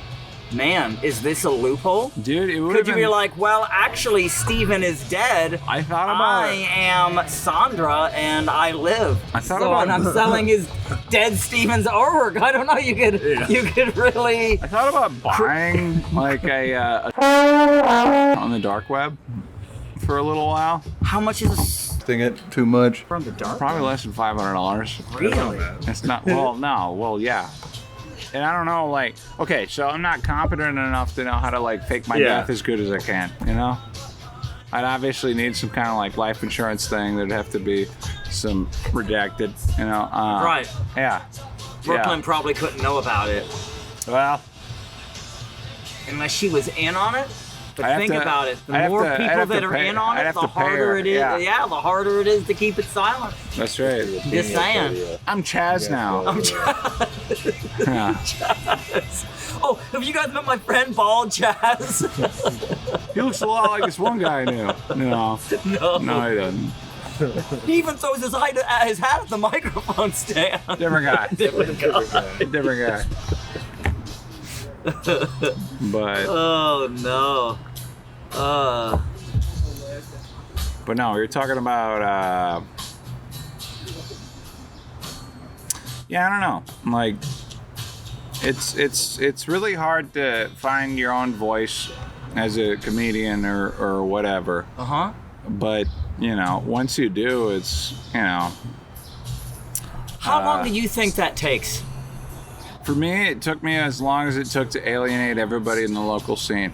man, is this a loophole? Dude, it would Could you be like, well, actually, Steven is dead. I thought about it. I am Sandra, and I live. I thought about and I'm selling his dead Steven's artwork. I don't know. You could really. I thought about buying like a on the dark web for a little while. How much is Think it too much? from the dark? Probably less than $500. Really? It's not. Well, no. Well, yeah. And I don't know, like, okay, so I'm not competent enough to know how to, like, fake my death as good as I can, you know? I'd obviously need some kind of, like, life insurance thing. There'd have to be some redacted, you know? Right. Yeah. Brooklyn probably couldn't know about it. Well, unless she was in on it. But I'd think have to- about it. The I'd have more to- I'd people have to that are pay- in on I'd it, have the to pay harder her, it is. yeah. Yeah, the harder it is to keep it silent. that's right. Just saying. I'm Chaz now. I'm Yeah. Chaz. Oh, have you guys met my friend Bald Chaz? He looks a lot like this one guy I knew. No. No. No, he doesn't. He even throws his hat at the microphone stand. Different guy. Different guy. Different guy. But Oh no. but no, we were talking about yeah, I don't know. Like it's really hard to find your own voice as a comedian or whatever. Uh-huh. But, you know, once you do, it's, you know. How long do you think that takes? For me, it took me as long as it took to alienate everybody in the local scene.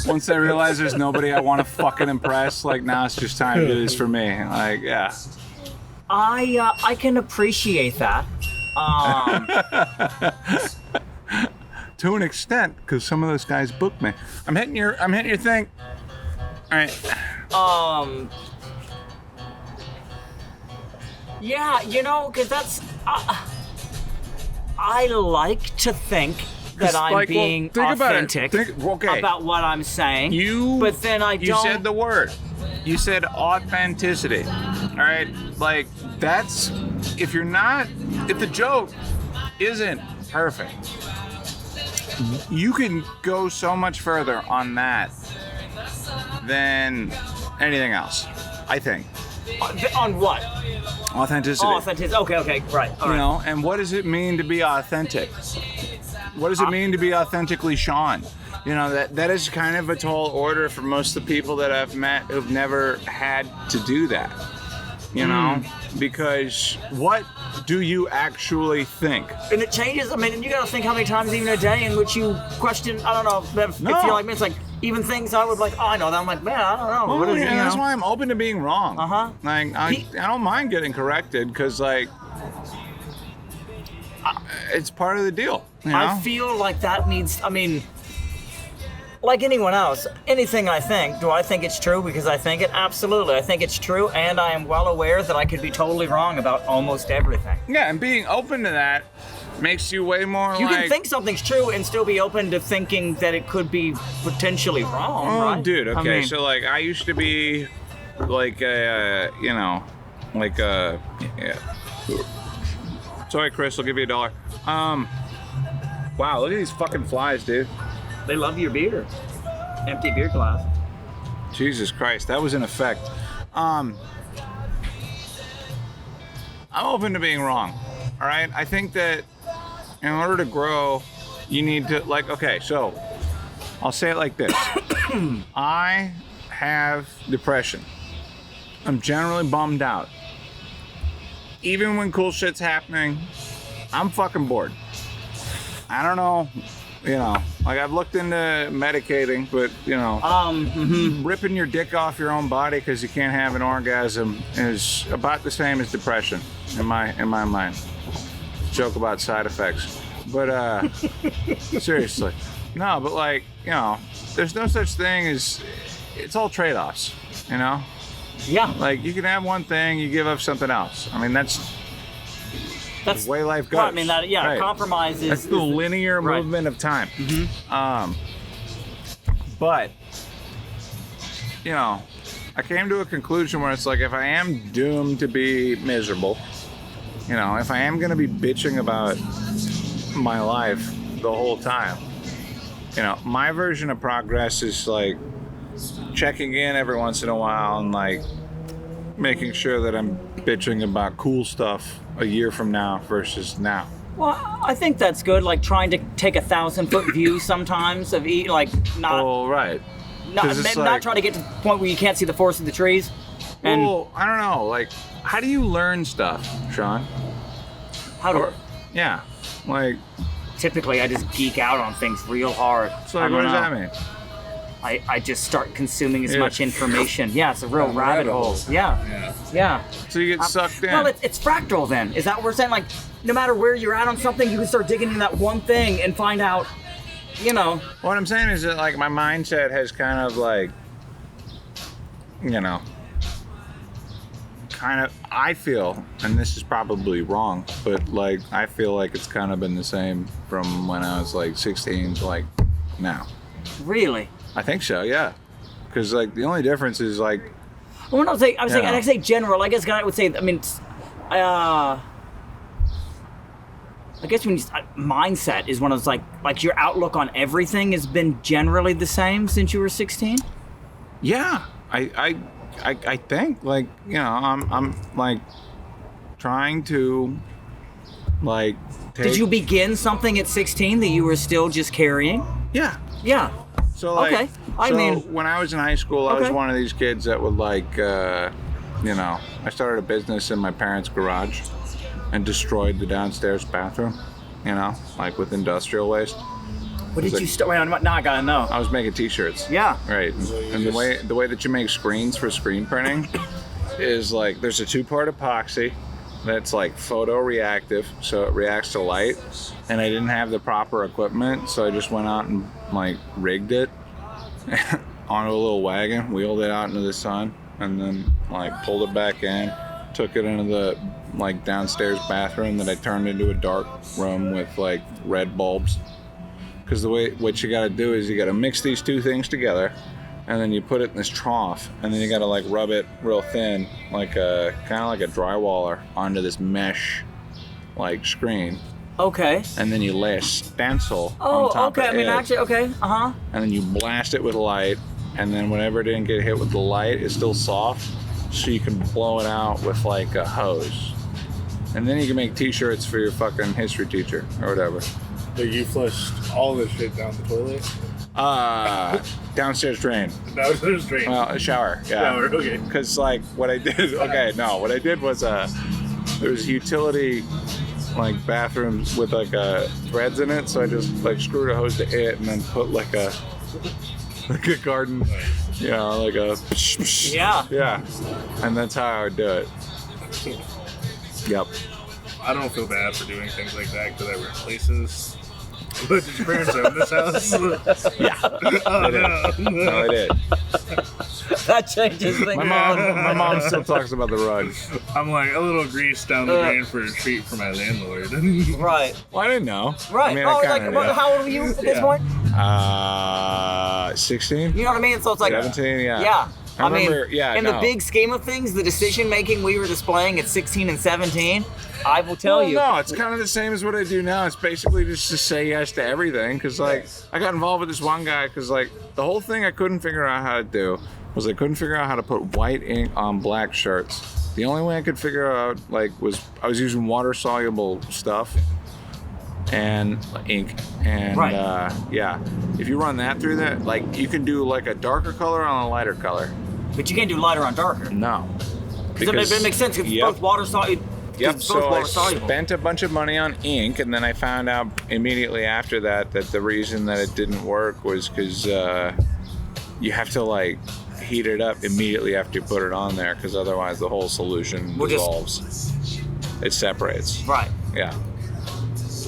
Once I realized there's nobody I want to fucking impress, like, now it's just time to do this for me. Like, yeah. I can appreciate that. to an extent, because some of those guys booked me. I'm hitting your thing. All right. Yeah, because that's. I like to think that I'm being authentic about what I'm saying. But then I don't. You said the word. You said authenticity. All right? Like, that's. If the joke isn't perfect, you can go so much further on that than anything else, I think. On what? Authenticity. Oh, authenticity. Okay, right. All right. And what does it mean to be authentic? What does it mean to be authentically Shaan? That is kind of a tall order for most of the people that I've met who've never had to do that. Because what do you actually think? And it changes. I mean, you got to think how many times even a day in which you question. I don't know if you're like me. It's like even things I would like. Oh, I know that. I'm like, man, I don't know. Well, that's why I'm open to being wrong. Like I don't mind getting corrected because like it's part of the deal. I feel like that needs. I mean. Like anyone else, anything I think, do I think it's true because I think it? Absolutely. I think it's true, and I am well aware that I could be totally wrong about almost everything. Yeah, and being open to that makes you way more You can think something's true and still be open to thinking that it could be potentially wrong, right? Dude, okay, so like I used to be like Sorry, Chris, I'll give you $1. Wow, look at these fucking flies, dude. They love your beer. Empty beer glass. Jesus Christ, that was in effect. I'm open to being wrong. All right? I think that in order to grow, you need to, so I'll say it like this. I have depression. I'm generally bummed out. Even when cool shit's happening, I'm fucking bored. I don't know. I've looked into medicating, but ripping your dick off your own body because you can't have an orgasm is about the same as depression in my mind. Joke about side effects, but seriously, no. But there's no such thing as it's all trade-offs. Yeah. Like you can have one thing, you give up something else. I mean that's the way life goes. Well, I mean, right. Compromise is... That's the linear movement of time. Mm-hmm. But, I came to a conclusion where it's like, if I am doomed to be miserable, if I am going to be bitching about my life the whole time, my version of progress is like checking in every once in a while and like making sure that I'm bitching about cool stuff a year from now versus now. Well, I think that's good. Like trying to take 1,000-foot view sometimes of not. Oh, right. Not try to get to the point where you can't see the forest of the trees. Well, I don't know. Like, how do you learn stuff, Shaan? Yeah. Like. Typically, I just geek out on things real hard. So what does that mean? I just start consuming as much information. Yeah, it's a real rabbit hole. Yeah. So you get sucked in. Well, it's fractal then. Is that what we're saying? Like, no matter where you're at on something, you can start digging into that one thing and find out, What I'm saying is that, like, my mindset has kind of, like, I feel, and this is probably wrong, but, like, I feel like it's kind of been the same from when I was, like, 16 to, like, now. Really? I think so, yeah. Because, like, the only difference is, like... Well, when I say general, I guess I would say, I mean, I guess when mindset is one of those, like your outlook on everything has been generally the same since you were 16? Yeah. I think, like, I'm, like, trying to, like, Did you begin something at 16 that you were still just carrying? Yeah. Yeah. So, like, okay. I mean, when I was in high school, I was one of these kids that would, like, I started a business in my parents' garage and destroyed the downstairs bathroom, like with industrial waste. What did you start? Now I gotta know. I was making T-shirts. Yeah. Right. And the way that you make screens for screen printing is like there's a 2-part epoxy, that's like photoreactive, so it reacts to light. And I didn't have the proper equipment, so I just went out and like rigged it onto a little wagon, wheeled it out into the sun, and then like pulled it back in, took it into the like downstairs bathroom that I turned into a dark room with like red bulbs. Because what you gotta do is you gotta mix these two things together, and then you put it in this trough, and then you gotta like rub it real thin, like a kind of like a drywaller, onto this mesh like screen. Okay. And then you lay a stencil on top of it. I mean, actually, okay. Uh-huh. And then you blast it with light, and then whenever it didn't get hit with the light, it's still soft, so you can blow it out with like a hose. And then you can make t-shirts for your fucking history teacher or whatever. So you flushed all this shit down the toilet? Downstairs drain. Downstairs drain. Well, a shower, yeah. Shower, okay. Because like what I did, what I did was there was utility like bathrooms with like threads in it, so I just like screwed a hose to it and then put like a garden, like a yeah, and that's how I would do it. Yep. I don't feel bad for doing things like that because I rent places. But did your parents own this house? Yeah. Oh, no, I did. That changes things. My mom still talks about the rug. I'm like a little grease down the drain for a treat for my landlord. Right. Well, I didn't know. Right. I mean, How old were you at this point? 16. You know what I mean? So it's like 17. Yeah. Yeah. I remember, in the big scheme of things, the decision making we were displaying at 16 and 17, I will tell you. No, it's kind of the same as what I do now. It's basically just to say yes to everything. Because like I got involved with this one guy because like the whole thing I couldn't figure out how to do was I couldn't figure out how to put white ink on black shirts. The only way I could figure out was I was using water soluble stuff and ink, and if you run that through that, like you can do like a darker color on a lighter color. But you can't do lighter on darker. No. Because it makes sense because it's both water soluble. Yep, so I spent a bunch of money on ink, and then I found out immediately after that the reason that it didn't work was because you have to like heat it up immediately after you put it on there, because otherwise the whole solution dissolves. It separates. Right. Yeah.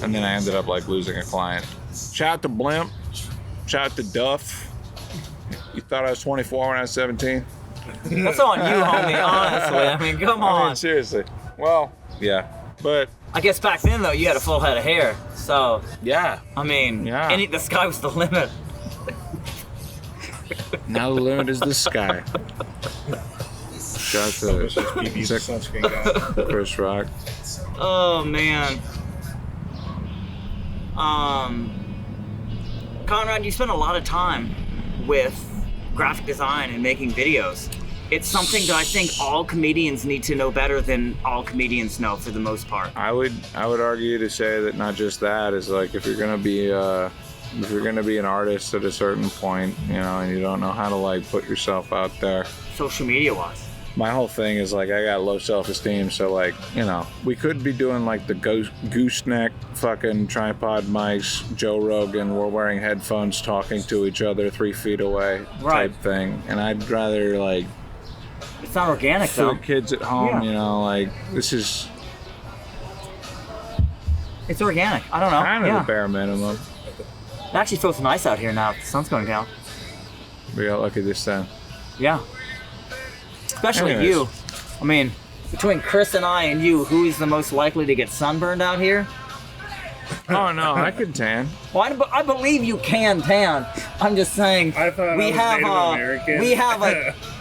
And then I ended up like losing a client. Shout out to Blimp. Shout out to Duff. You thought I was 24 when I was 17? That's on you, homie, honestly. I mean, come on. I mean, seriously. Well, yeah. But I guess back then, though, you had a full head of hair. So, yeah. I mean, the sky was the limit. Now the limit is the sky. Shout out to Chris Rock. Oh, man. Conrad, you spend a lot of time with graphic design and making videos. It's something that I think all comedians need to know better than all comedians know for the most part. I would argue to say that not just that is like if you're gonna be an artist at a certain point, and you don't know how to like put yourself out there. Social media wise. My whole thing is like I got low self-esteem, so like we could be doing like the gooseneck fucking tripod mics, Joe Rogan, we're wearing headphones talking to each other 3 feet away type thing, and I'd rather like. It's not organic though. For the kids at home, like this is. It's organic. I don't know. Kind of the bare minimum. It actually feels nice out here now. The sun's going down. We got lucky this time. Yeah. Especially you. I mean, between Chris and I and you, who is the most likely to get sunburned out here? Oh no, I can tan. Well, I believe you can tan. I'm just saying we have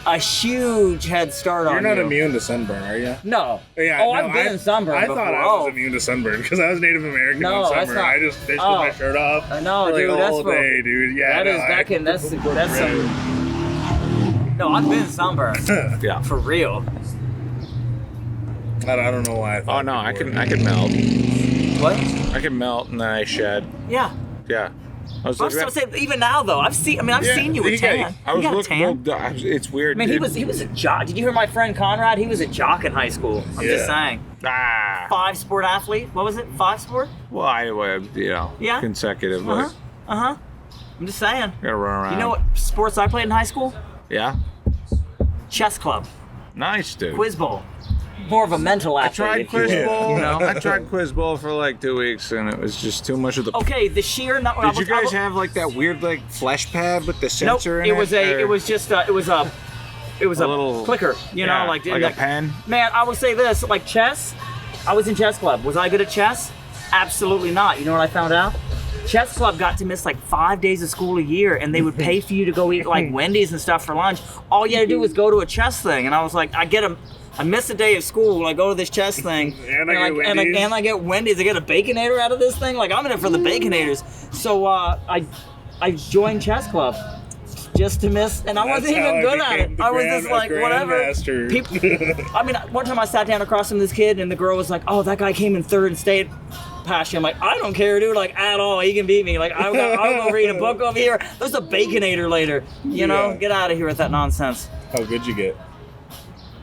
a huge head start on you. You're not immune to sunburn, are you? No. Yeah. I've been sunburned before. I thought I was immune to sunburn because I was Native American in summer. I just fished with my shirt off. No, for dude, the that's whole day, dude. Yeah, that's some. No, I've been sunburned. Yeah. For real. I don't know why. Oh no, I can melt. What? I can melt and then I shed. Yeah. Yeah. I'm still saying, even now though, I've seen you with tan. You got a tan. It's weird. I mean, he was a jock. Did you hear my friend Conrad? He was a jock in high school. I'm just saying. 5-sport athlete. What was it? 5-sport? Well, consecutively. I'm just saying. Gotta run around. You know what sports I played in high school? Yeah. Chess club. Nice, dude. Quiz bowl. more of a mental athlete. I tried Quiz Bowl. You know? I tried Quiz Bowl for like 2 weeks, and it was just too much of the. Okay, the sheer. Did you guys have like that weird like flesh pad with the sensor in it? It was a little clicker. You know, like a pen. Man, I will say this: like chess. I was in chess club. Was I good at chess? Absolutely not. You know what I found out? Chess club got to miss like 5 days of school a year, and they would pay for you to go eat like Wendy's and stuff for lunch. All you had to do was go to a chess thing, and I was like, I miss a day of school. I go to this chess thing, and I get Wendy's. I get a Baconator out of this thing. Like I'm in it for the Baconators. So I joined chess club just to miss, and I wasn't even good at it. I was just like whatever. People, I mean, one time I sat down across from this kid, and the girl was like, "Oh, that guy came in third and stayed past you." I'm like, I don't care, dude. Like at all, he can beat me. Like I'll go read a book over here. There's a Baconator later. You know, get out of here with that nonsense. How good you get?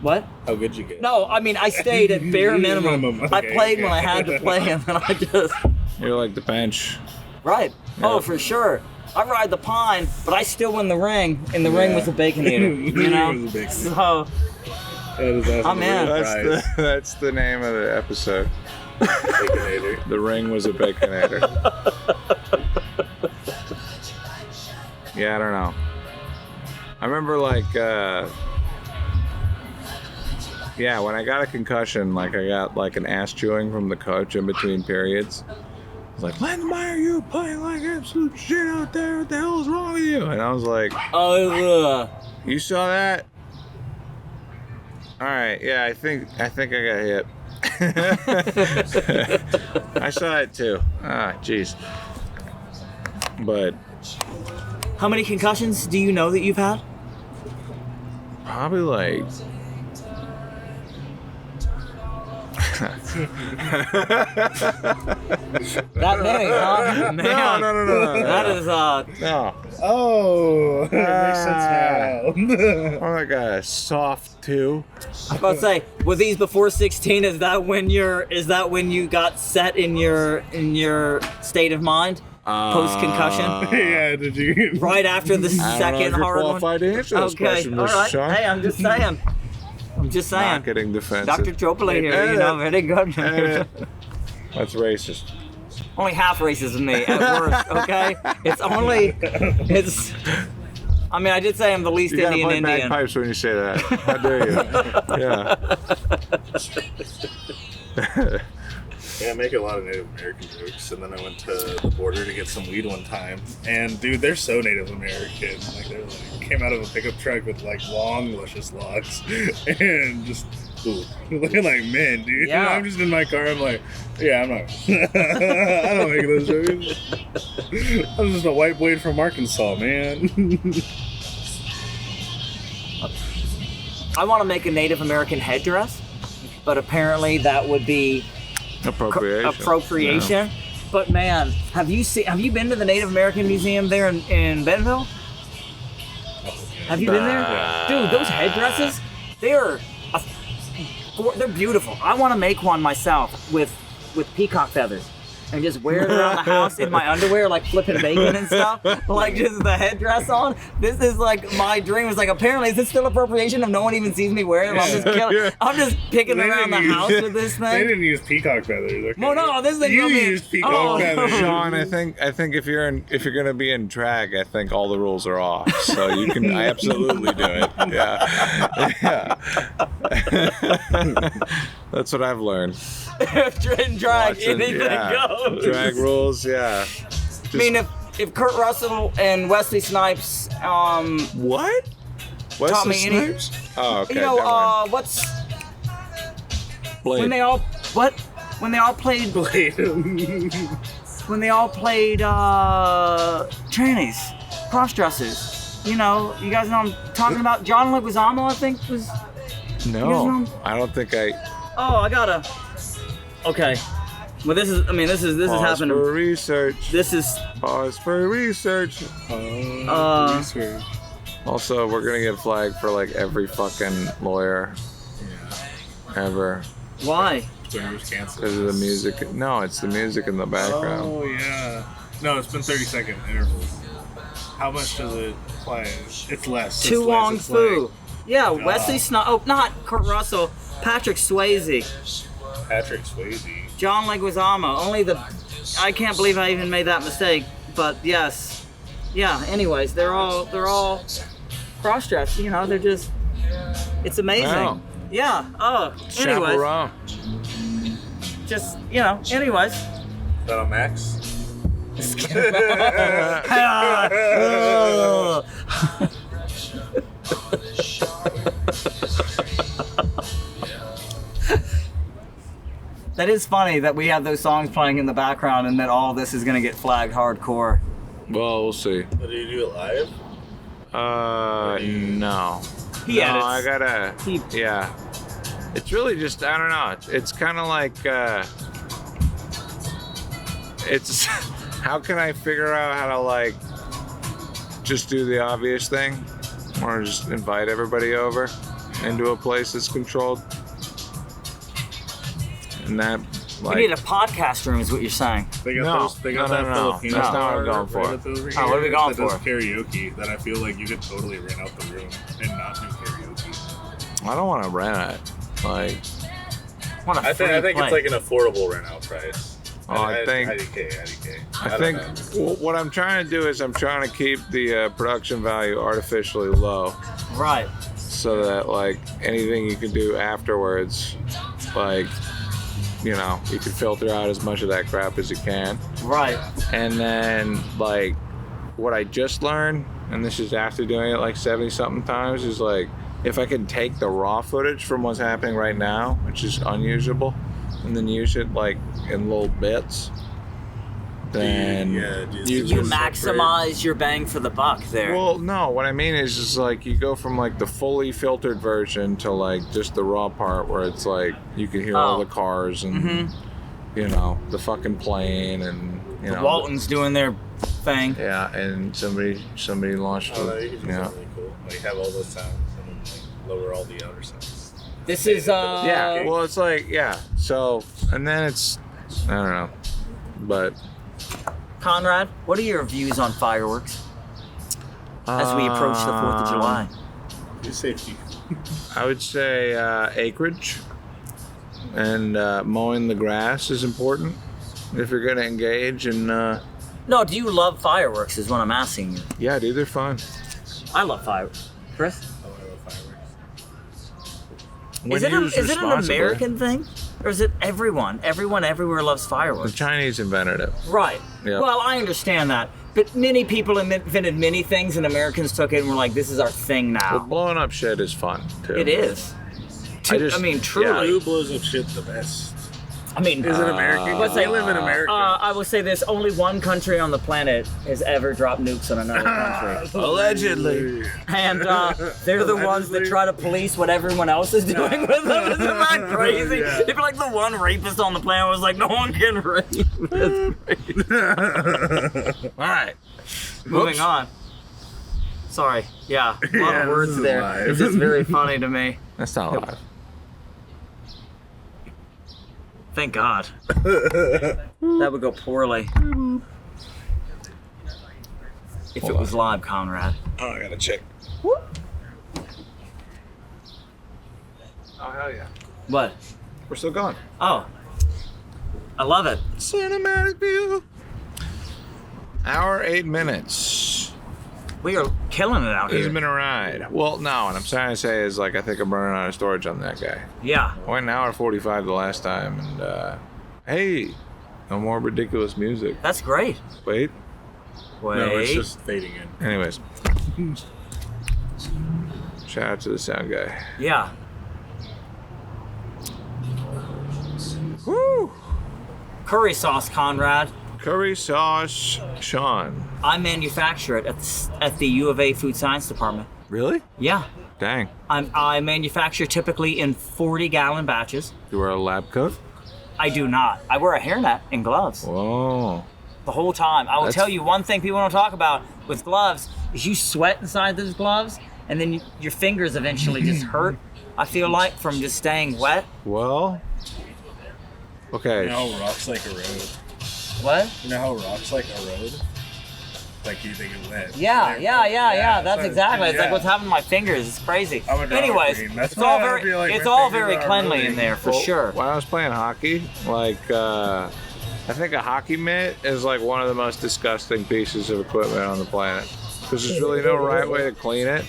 What? How good you get? No, I mean I stayed at bare minimum. Okay, I played when I had to play, and then I just. You're like the bench. Right. Yeah. Oh, for sure. I ride the pine, but I still win the ring, and the ring was a Baconator. You know. So. I'm in. That's the name of the episode. Baconator. The ring was a Baconator. Yeah, I don't know. I remember like, when I got a concussion, like I got like an ass chewing from the coach in between periods. He's like, Landmeyer, you playing like absolute shit out there. What the hell is wrong with you? And I was like, oh, you saw that? All right, yeah, I think I got hit. I saw it too. Ah, jeez. But how many concussions do you know that you've had? probably like that many, huh? Man, no. That is no. Oh, it makes sense now. Oh my god, a soft 2. I was about to say, were these before 16? Is that when you got set in your state of mind? Post concussion? Yeah, did you? Right after the second hard one? Qualified to answer this question, all right. Shaan. Hey, I'm just saying. Not getting defensive. Dr. Choppala here, you know, very good. That's racist. Only half racist with me at worst, okay? I mean, I did say I'm the least You Indian gotta play Indian. bagpipes when you say that. How dare you? Yeah. Yeah, I make a lot of Native American jokes, and then I went to the border to get some weed one time, and dude, they're so Native American. Like they're like came out of a pickup truck with like long, luscious locks, and just looking like men, dude. Yeah. I'm just in my car. I'm like, yeah, I'm not. I don't make those jokes. I'm just a white boy from Arkansas, man. I want to make a Native American headdress, but apparently that would be appropriation. Yeah. But man, have you been to the Native American Museum there in Bentonville? Have you been there? Dude, those headdresses, they're beautiful. I want to make one myself with peacock feathers and just wear it around the house in my underwear, like flipping bacon and stuff, like just the headdress on. This is like my dream. It's like, apparently, is this still appropriation if no one even sees me wearing it? I'm just picking around the house with this thing. They didn't use peacock feathers. Okay. No, this thing. You used peacock feathers. Shaan, I think if you're gonna be in drag, I think all the rules are off. So you can absolutely do it. Yeah. That's what I've learned. In drag, anything goes. Drag rules, yeah. I mean, if Kurt Russell and Wesley Snipes, what? Taught me Snipes? Oh, okay. You know, what's Blade. When they all played trannies, cross-dressers. You know, you guys know what I'm talking about? John Leguizamo, I think, was. No, I don't think I. Oh, I gotta. Okay. Well, this is happening. Pause for research. This is. Pause for research. Research. Also, we're gonna get flagged for like every fucking lawyer. Yeah. Ever. Why? Because of the music. No, it's the music in the background. Oh yeah. No, it's been 30-second intervals. How much does it play? It's less. Too long it's foo. like, Yeah, Wesley Snipes. Oh, not Kurt Russell. Patrick Swayze. Patrick Swayze. John Leguizamo. I can't believe I even made that mistake. But yes. Yeah, anyways, they're all cross-dressed. You know, they're just, it's amazing. Wow. Yeah. Oh, anyways. Chaperone. Just, you know, anyways. Is that on Max? That is funny that we have those songs playing in the background and that all this is going to get flagged hardcore. Well, we'll see. Do you do it live? No. He edits. I gotta. Yeah. It's really just, I don't know. It's kind of like, it's, how can I figure out how to like, just do the obvious thing? Or just invite everybody over into a place that's controlled? And that, like. We need a podcast room is what you're saying. They got that Filipino That's not what I'm bar going for. right over Oh, what are we going that does for? karaoke that I feel like you could totally rent out the room and not do karaoke. I don't want to rent it. Like, What a I think free it's play. like an affordable rent out price. I think what I'm trying to do is I'm trying to keep the production value artificially low, Right. so that like anything you can do afterwards, like, you know, you can filter out as much of that crap as you can. Right. And then like what I just learned, and this is after doing it like 70 something times, is like if I can take the raw footage from what's happening right now, which is unusable, and then use it like in little bits, then You maximize your bang for the buck there. Well, no, what I mean is just like you go from like the fully filtered version to like just the raw part where it's like you can hear all the cars and you know, the fucking plane and you know Walton's doing their thing. Yeah, and somebody launched Oh, no, it. you can do something really cool. Like have all those sounds and then like, lower all the other sounds. This is Yeah, well, it's like so and then it's I don't know, but Conrad, what are your views on fireworks as we approach the 4th of July? Your safety. I would say acreage and mowing the grass is important if you're going to engage in. No, do you love fireworks? Is what I'm asking you. Yeah, dude, they're fun. I love fireworks. Chris, Oh, I love fireworks. is it an American thing, or is it everyone? Everyone everywhere loves The fireworks. Chinese invented it. Right. Yeah. Well, I understand that, but many people invented many things, and Americans took it and were like, "This is our thing now." But blowing up shit is fun too. It is. just- I mean, truly. Who blows up shit the best? I mean, Is it American? let's They say- live in America. I will say this: only one country on the planet has ever dropped nukes on another country, Allegedly. and they're the ones that try to police what everyone else is doing with them. Isn't that crazy? Yeah. It'd be like the one rapist on the planet was like, "No one can rape." All right. Moving on. Sorry. Yeah, a lot of words this is there. live. It's just very funny to me. That's not live. Thank God. That would go poorly. If it was live, Conrad. Oh, I gotta check. Whoop. Oh hell yeah. What? We're still going. Oh. I love it. Cinematic view. Hour 8 minutes. We are killing it out This here. has been a ride. Well, no, what I'm trying to say is like I think I'm running out of storage on that guy. Yeah. I went an hour 45 the last time, and hey, no more ridiculous music. That's great. Wait. Wait. No, it's just fading in. Anyways, shout out to the sound guy. Yeah. Woo! Curry sauce, Conrad. Curry sauce, Sean. I manufacture it at the U of A Food Science Department. Really? Yeah. Dang. I manufacture typically in 40-gallon batches. You wear a lab coat? I do not. I wear a hairnet and gloves Whoa. the whole time. I will That's- tell you one thing people don't talk about with gloves is you sweat inside those gloves, and then your fingers eventually just hurt. I feel like from just staying wet. Well. Okay. You know how rocks like erode? What? You know how rocks like erode? like you think it went. Yeah. That's so, exactly. It's yeah. like what's happening to my fingers. It's crazy. I'm a drama Anyways, queen. That's it's all why I very, feel like it's my all fingers very are cleanly moving. in there for Well, sure. When I was playing hockey, like, I think a hockey mitt is like one of the most disgusting pieces of equipment on the planet. Because there's really no right way to clean it.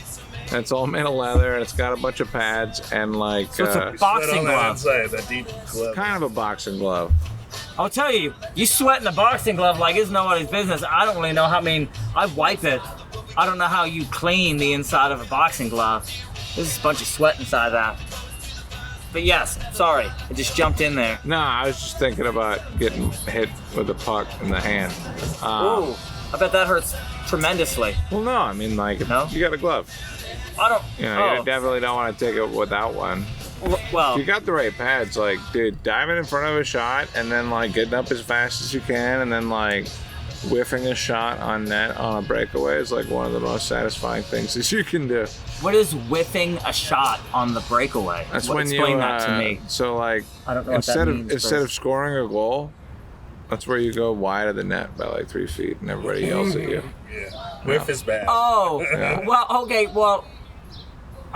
And it's all made of leather, and it's got a bunch of pads, and like, So it's a You boxing sweat on that glove. inside, that deep glove. kind of a boxing glove. I'll tell you, you sweat in a boxing glove like it's nobody's business. I don't really know how. I mean, I wipe it. I don't know how you clean the inside of a boxing glove. There's a bunch of sweat inside that. But yes, sorry, I just jumped in there. No, I was just thinking about getting hit with a puck in the hand. Ooh, I bet that hurts tremendously. Well, no, I mean, like, No? you got a glove. I don't. You know, you definitely don't want to take it without one. Well, If you got the right pads, like, dude, diving in front of a shot and then, like, getting up as fast as you can and then, like, whiffing a shot on net on a breakaway is, like, one of the most satisfying things that you can do. what is whiffing a shot on the breakaway? That's when you, explain that to me. So, like, I don't know what instead that of means, instead but- of scoring a goal, that's where you go wide of the net by, like, 3 feet and everybody yells at you. Yeah. Whiff is bad. Oh, Yeah. well, okay, well,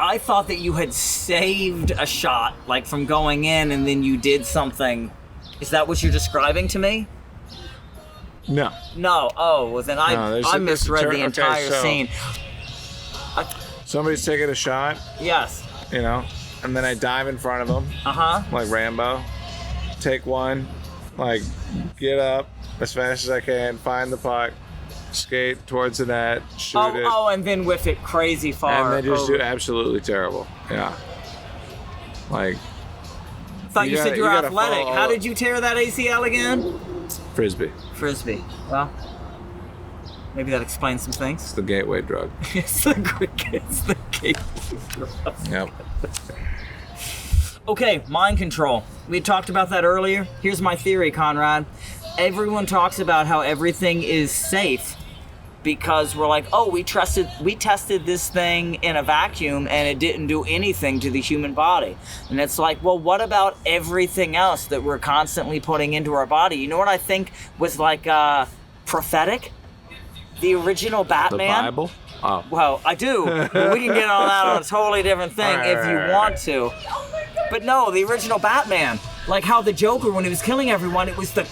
I thought that you had saved a shot, like from going in, and then you did something. Is that what you're describing to me? No. No. Oh, well then No, I there's misread the okay, entire so- scene. Somebody's taking a shot, Yes. you know, and then I dive in front of them, Uh huh. like Rambo. Take one, like, get up as fast as I can, find the puck, skate towards the net, shoot it, And then whiff it crazy far. and then just over. do absolutely terrible. Yeah. Like, Thought you, you said gotta- you were you gotta athletic. follow How all- did you tear that ACL again? Frisbee. Frisbee. Well, maybe that explains some things. It's the gateway drug. It's the gateway. Yep. Okay, mind control. We talked about that earlier. Here's my theory, Conrad. Everyone talks about how everything is safe because we're like, oh, we tested this thing in a vacuum and it didn't do anything to the human body. And it's like, well, what about everything else that we're constantly putting into our body? You know what I think was like prophetic? The original The Batman. Bible? Oh. Well, I do. But we can get on that on a totally different thing if you want to. But no, the original Batman, like how the Joker, when he was killing everyone, it was the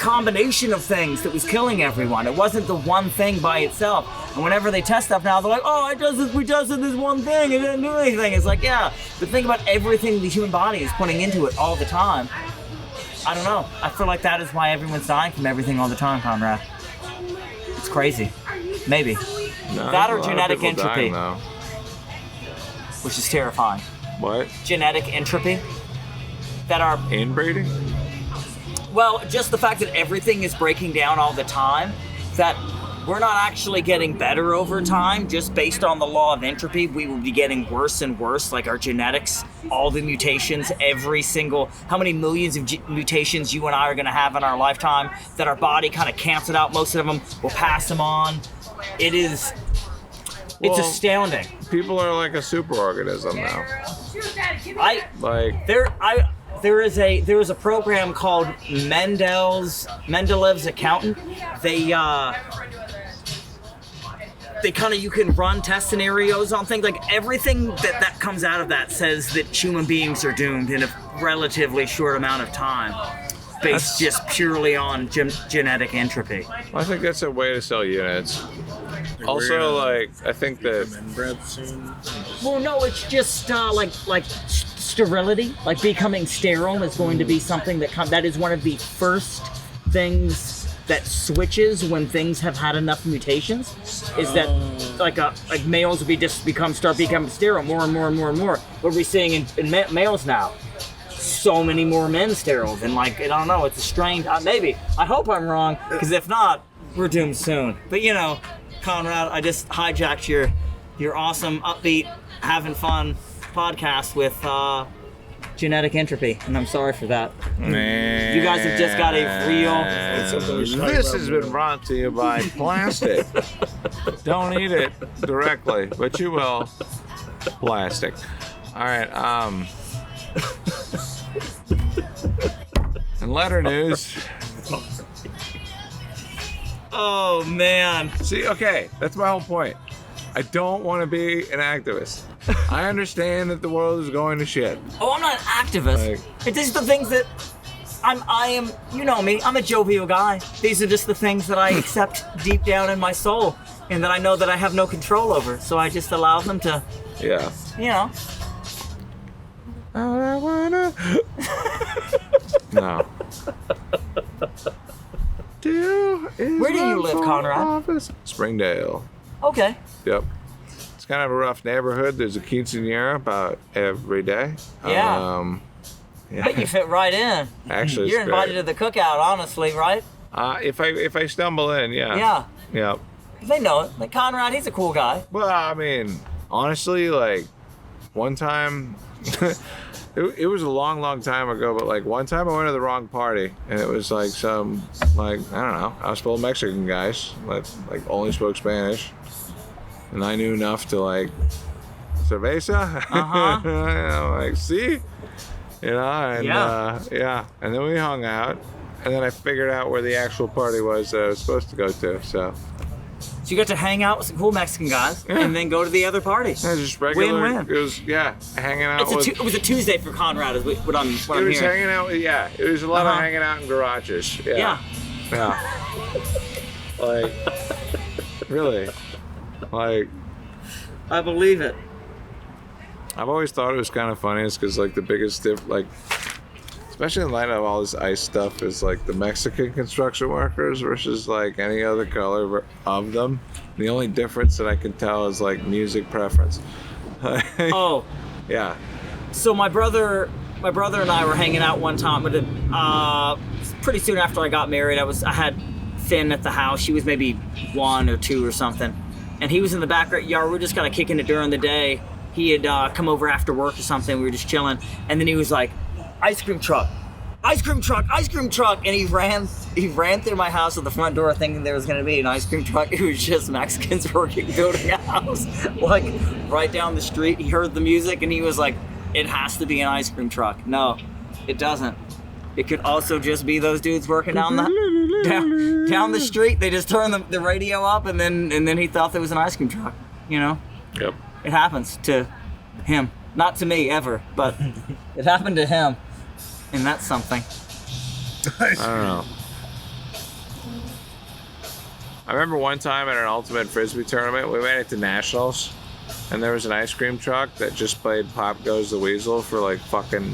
combination of things that was killing everyone. It wasn't the one thing by itself. And whenever they test stuff now, they're like, oh, we tested this one thing, it didn't do anything. It's like, yeah, but think about everything the human body is putting into it all the time. I don't know. I feel like that is why everyone's dying from everything all the time, Conrad. It's crazy. Maybe. No, That there's or a lot of genetic people entropy. dying, though. Which is terrifying. What? Genetic entropy. That are, Inbreeding? well, just the fact that everything is breaking down all the time, that we're not actually getting better over time just based on the law of entropy. We will be getting worse and worse, like our genetics, all the mutations, how many millions of mutations you and I are going to have in our lifetime, that our body kind of cancels out most of them, we'll pass them on. It's Well, astounding. People are like a superorganism now. Like, There is a program called Mendelev's Accountant. They kind of, you can run test scenarios on things, like everything that comes out of that says that human beings are doomed in a relatively short amount of time, based just purely on genetic entropy. I think that's a way to sell units. Also, like, I think that Inbred soon. Well, no, it's just like sterility, like becoming sterile is going to be something that is one of the first things that switches when things have had enough mutations. Is that like males will start becoming sterile more and more and more and more. What are we seeing in males now? So many more men sterile, and like, I don't know, it's a strange. Maybe I hope I'm wrong, because if not, we're doomed soon. But you know, Conrad, I just hijacked your awesome, upbeat, having fun podcast with genetic entropy, and I'm sorry for that. man, You guys have just got a real. This has been brought to you by plastic. Don't eat it directly, but you will. Plastic. All right. In letter news, Oh man. See, okay, that's my whole point. I don't want to be an activist. I understand that the world is going to shit. Oh, I'm not an activist. Like- It's just the things that I am, you know me, I'm a jovial guy. These are just the things that I accept deep down in my soul and that I know that I have no control over. So I just allow them to, Yeah. you know. All I wanna. No. Where do you live, Conrad? Office. Springdale. Okay. Yep. It's kind of a rough neighborhood. There's a quinceañera about every day. Yeah. Yeah. But you fit right in. Actually, You're it's invited great. to the cookout, honestly, right? If I stumble in, yeah. Yeah. Yep. They know it. Like Conrad, he's a cool guy. Well, I mean, honestly, like one time, it was a long time ago, but like one time I went to the wrong party, and it was like some, like, I don't know, house full of Mexican guys, like only spoke Spanish, and I knew enough to like, cerveza? Uh-huh. I'm like, see? You know, and Yeah. and then we hung out, and then I figured out where the actual party was that I was supposed to go to, so. So you got to hang out with some cool Mexican guys Yeah. and then go to the other party. Yeah, just regular. Win-win. It was, hanging out with. It was a Tuesday for Conrad, is what I'm It was hearing. hanging out. It was a lot Uh-huh. of hanging out in garages. Yeah. Like, really, like, I believe it. I've always thought it was kind of funny. It's because like the biggest especially in light of all this ICE stuff, is like the Mexican construction workers versus like any other color of them. The only difference that I can tell is like music preference. Oh, Yeah. so my brother and I were hanging out one time. But pretty soon after I got married, I had Finn at the house. She was maybe 1 or 2 or something, and he was in the backyard. We were just kind of kicking it during the day. He had come over after work or something. We were just chilling, and then he was like, "Ice cream truck, ice cream truck, ice cream truck!" And he ran through my house at the front door, thinking there was going to be an ice cream truck. It was just Mexicans building a house, like right down the street. He heard the music, and he was like, "It has to be an ice cream truck." No, it doesn't. It could also just be those dudes working down the street. They just turned the radio up, and then he thought there was an ice cream truck. You know. Yep. It happens to him. Not to me ever, but it happened to him. And that's something. I don't know. I remember one time at an ultimate frisbee tournament, we made it to nationals, and there was an ice cream truck that just played Pop Goes the Weasel for like fucking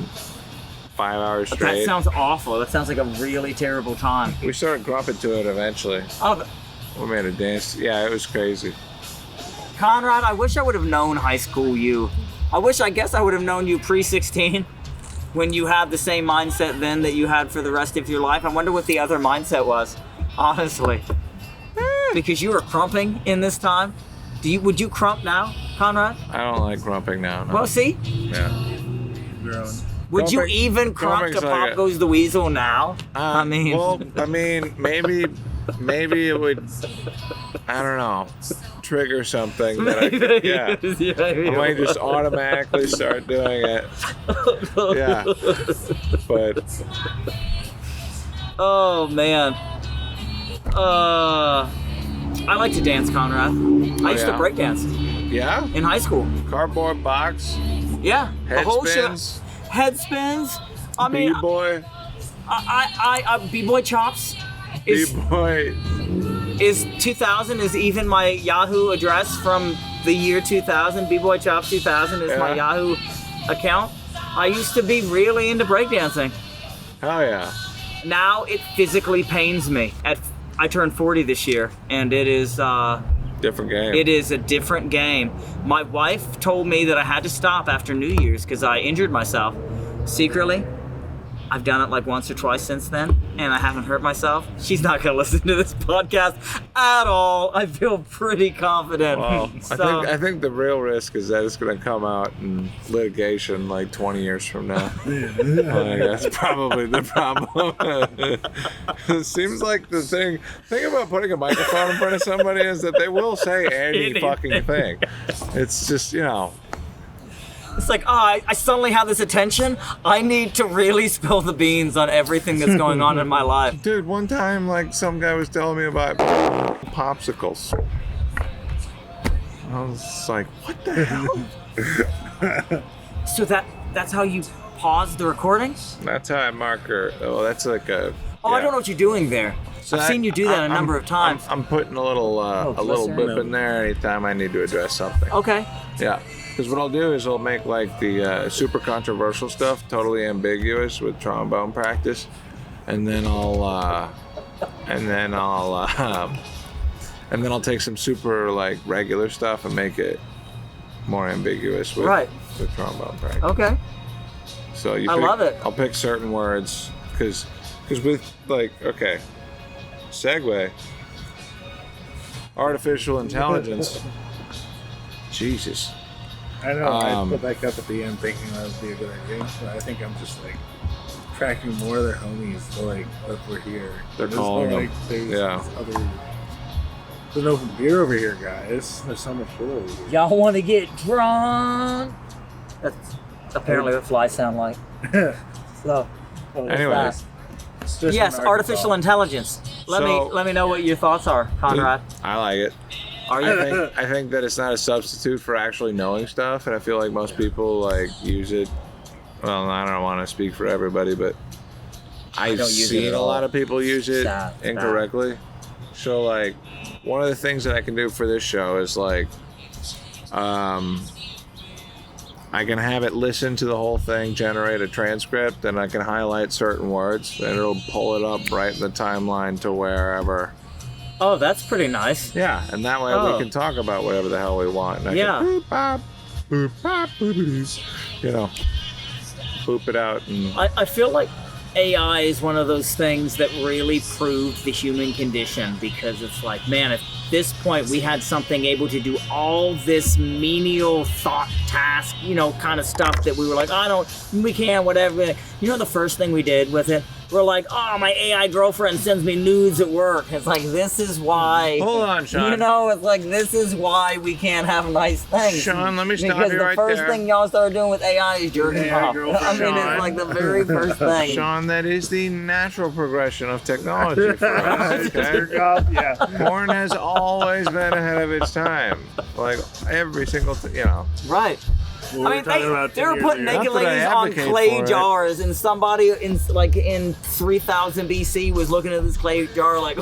5 hours straight. That sounds awful. That sounds like a really terrible time. We started grumping to it eventually. Oh, We made a dance. Yeah, it was crazy. Conrad, I wish I would have known high school you. I guess I would have known you pre-16 when you had the same mindset then that you had for the rest of your life. I wonder what the other mindset was, honestly. Because you were crumping in this time. Would you crump now, Conrad? I don't like grumping now. No. Well, see? Yeah. Would you Crumping- even crump to crumping's Pop like a- Goes the Weasel now? Maybe it would, I don't know, trigger something that I could, I might just automatically start doing it. Yeah. But Oh man. I like to dance, Conrad. I used to yeah? break dance yeah, in high school. cardboard box, Yeah, head the whole spins, shit. Head spins. I mean, B-boy, B-boy chops is B-boy. 2000 is even my Yahoo address from the year 2000. B-boy chops 2000 is my Yeah. Yahoo account. I used to be really into breakdancing. Hell yeah. Now it physically pains me. I turned 40 this year, and it is Different game. it is a different game. My wife told me that I had to stop after New Year's because I injured myself. Secretly, I've done it like once or twice since then, and I haven't hurt myself. She's not gonna listen to this podcast at all. I feel pretty confident. Well, So- I think the real risk is that it's going to come out in litigation like 20 years from now. Like, that's probably the problem. It seems like the thing about putting a microphone in front of somebody is that they will say any Anything. fucking thing. It's just, you know. It's like, I suddenly have this attention. I need to really spill the beans on everything that's going on in my life. Dude, one time, like, some guy was telling me about popsicles. I was like, what the hell? So that's how you pause the recording? That's how I marker. Oh, that's like a... Oh, I don't know what you're doing there. So I've seen you do that a number of times. I'm putting a little bip in there anytime I need to address something. Okay. Yeah. Because what I'll do is I'll make like the super controversial stuff totally ambiguous with trombone practice, and then I'll take some super like regular stuff and make it more ambiguous with trombone practice. Okay. So I love it. I'll pick certain words because with like segue, artificial intelligence. Jesus. I know. I put that up at the end thinking that would be a good idea, but I think I'm just like tracking more of their homies to like over here. They're calling them. There's no beer over here, guys. There's so much beer over here. Y'all want to get drunk? That's apparently what flies sound like. So, anyways. Yes, artificial intelligence. Let me know what your thoughts are, Conrad. I like it. Are you? I think that it's not a substitute for actually knowing stuff, and I feel like most people like use it. Well, I don't want to speak for everybody, but I've seen a lot of people use it incorrectly. So like, one of the things that I can do for this show is like, I can have it listen to the whole thing, generate a transcript, and I can highlight certain words, and it'll pull it up right in the timeline to wherever. Oh, that's pretty nice. Yeah, and that way we can talk about whatever the hell we want. And I can boop, bop, boop, bop, boop, you know, boop it out. And I feel like AI is one of those things that really proved the human condition, because it's like, man, at this point we had something able to do all this menial thought task, kind of stuff that we were like, we can't, whatever. The first thing we did with it, we're like, oh, my AI girlfriend sends me nudes at work. It's like, this is why. Hold on, Shaan. It's like, this is why we can't have nice things. Shaan, let me stop you right there. Because the first thing y'all started doing with AI is jerking off. It's like the very first thing. Shaan, that is the natural progression of technology for us. Okay? Yeah. Porn has always been ahead of its time. Like, every single thing, Right. They were putting naked ladies on clay for jars, and somebody in 3000 BC was looking at this clay jar like,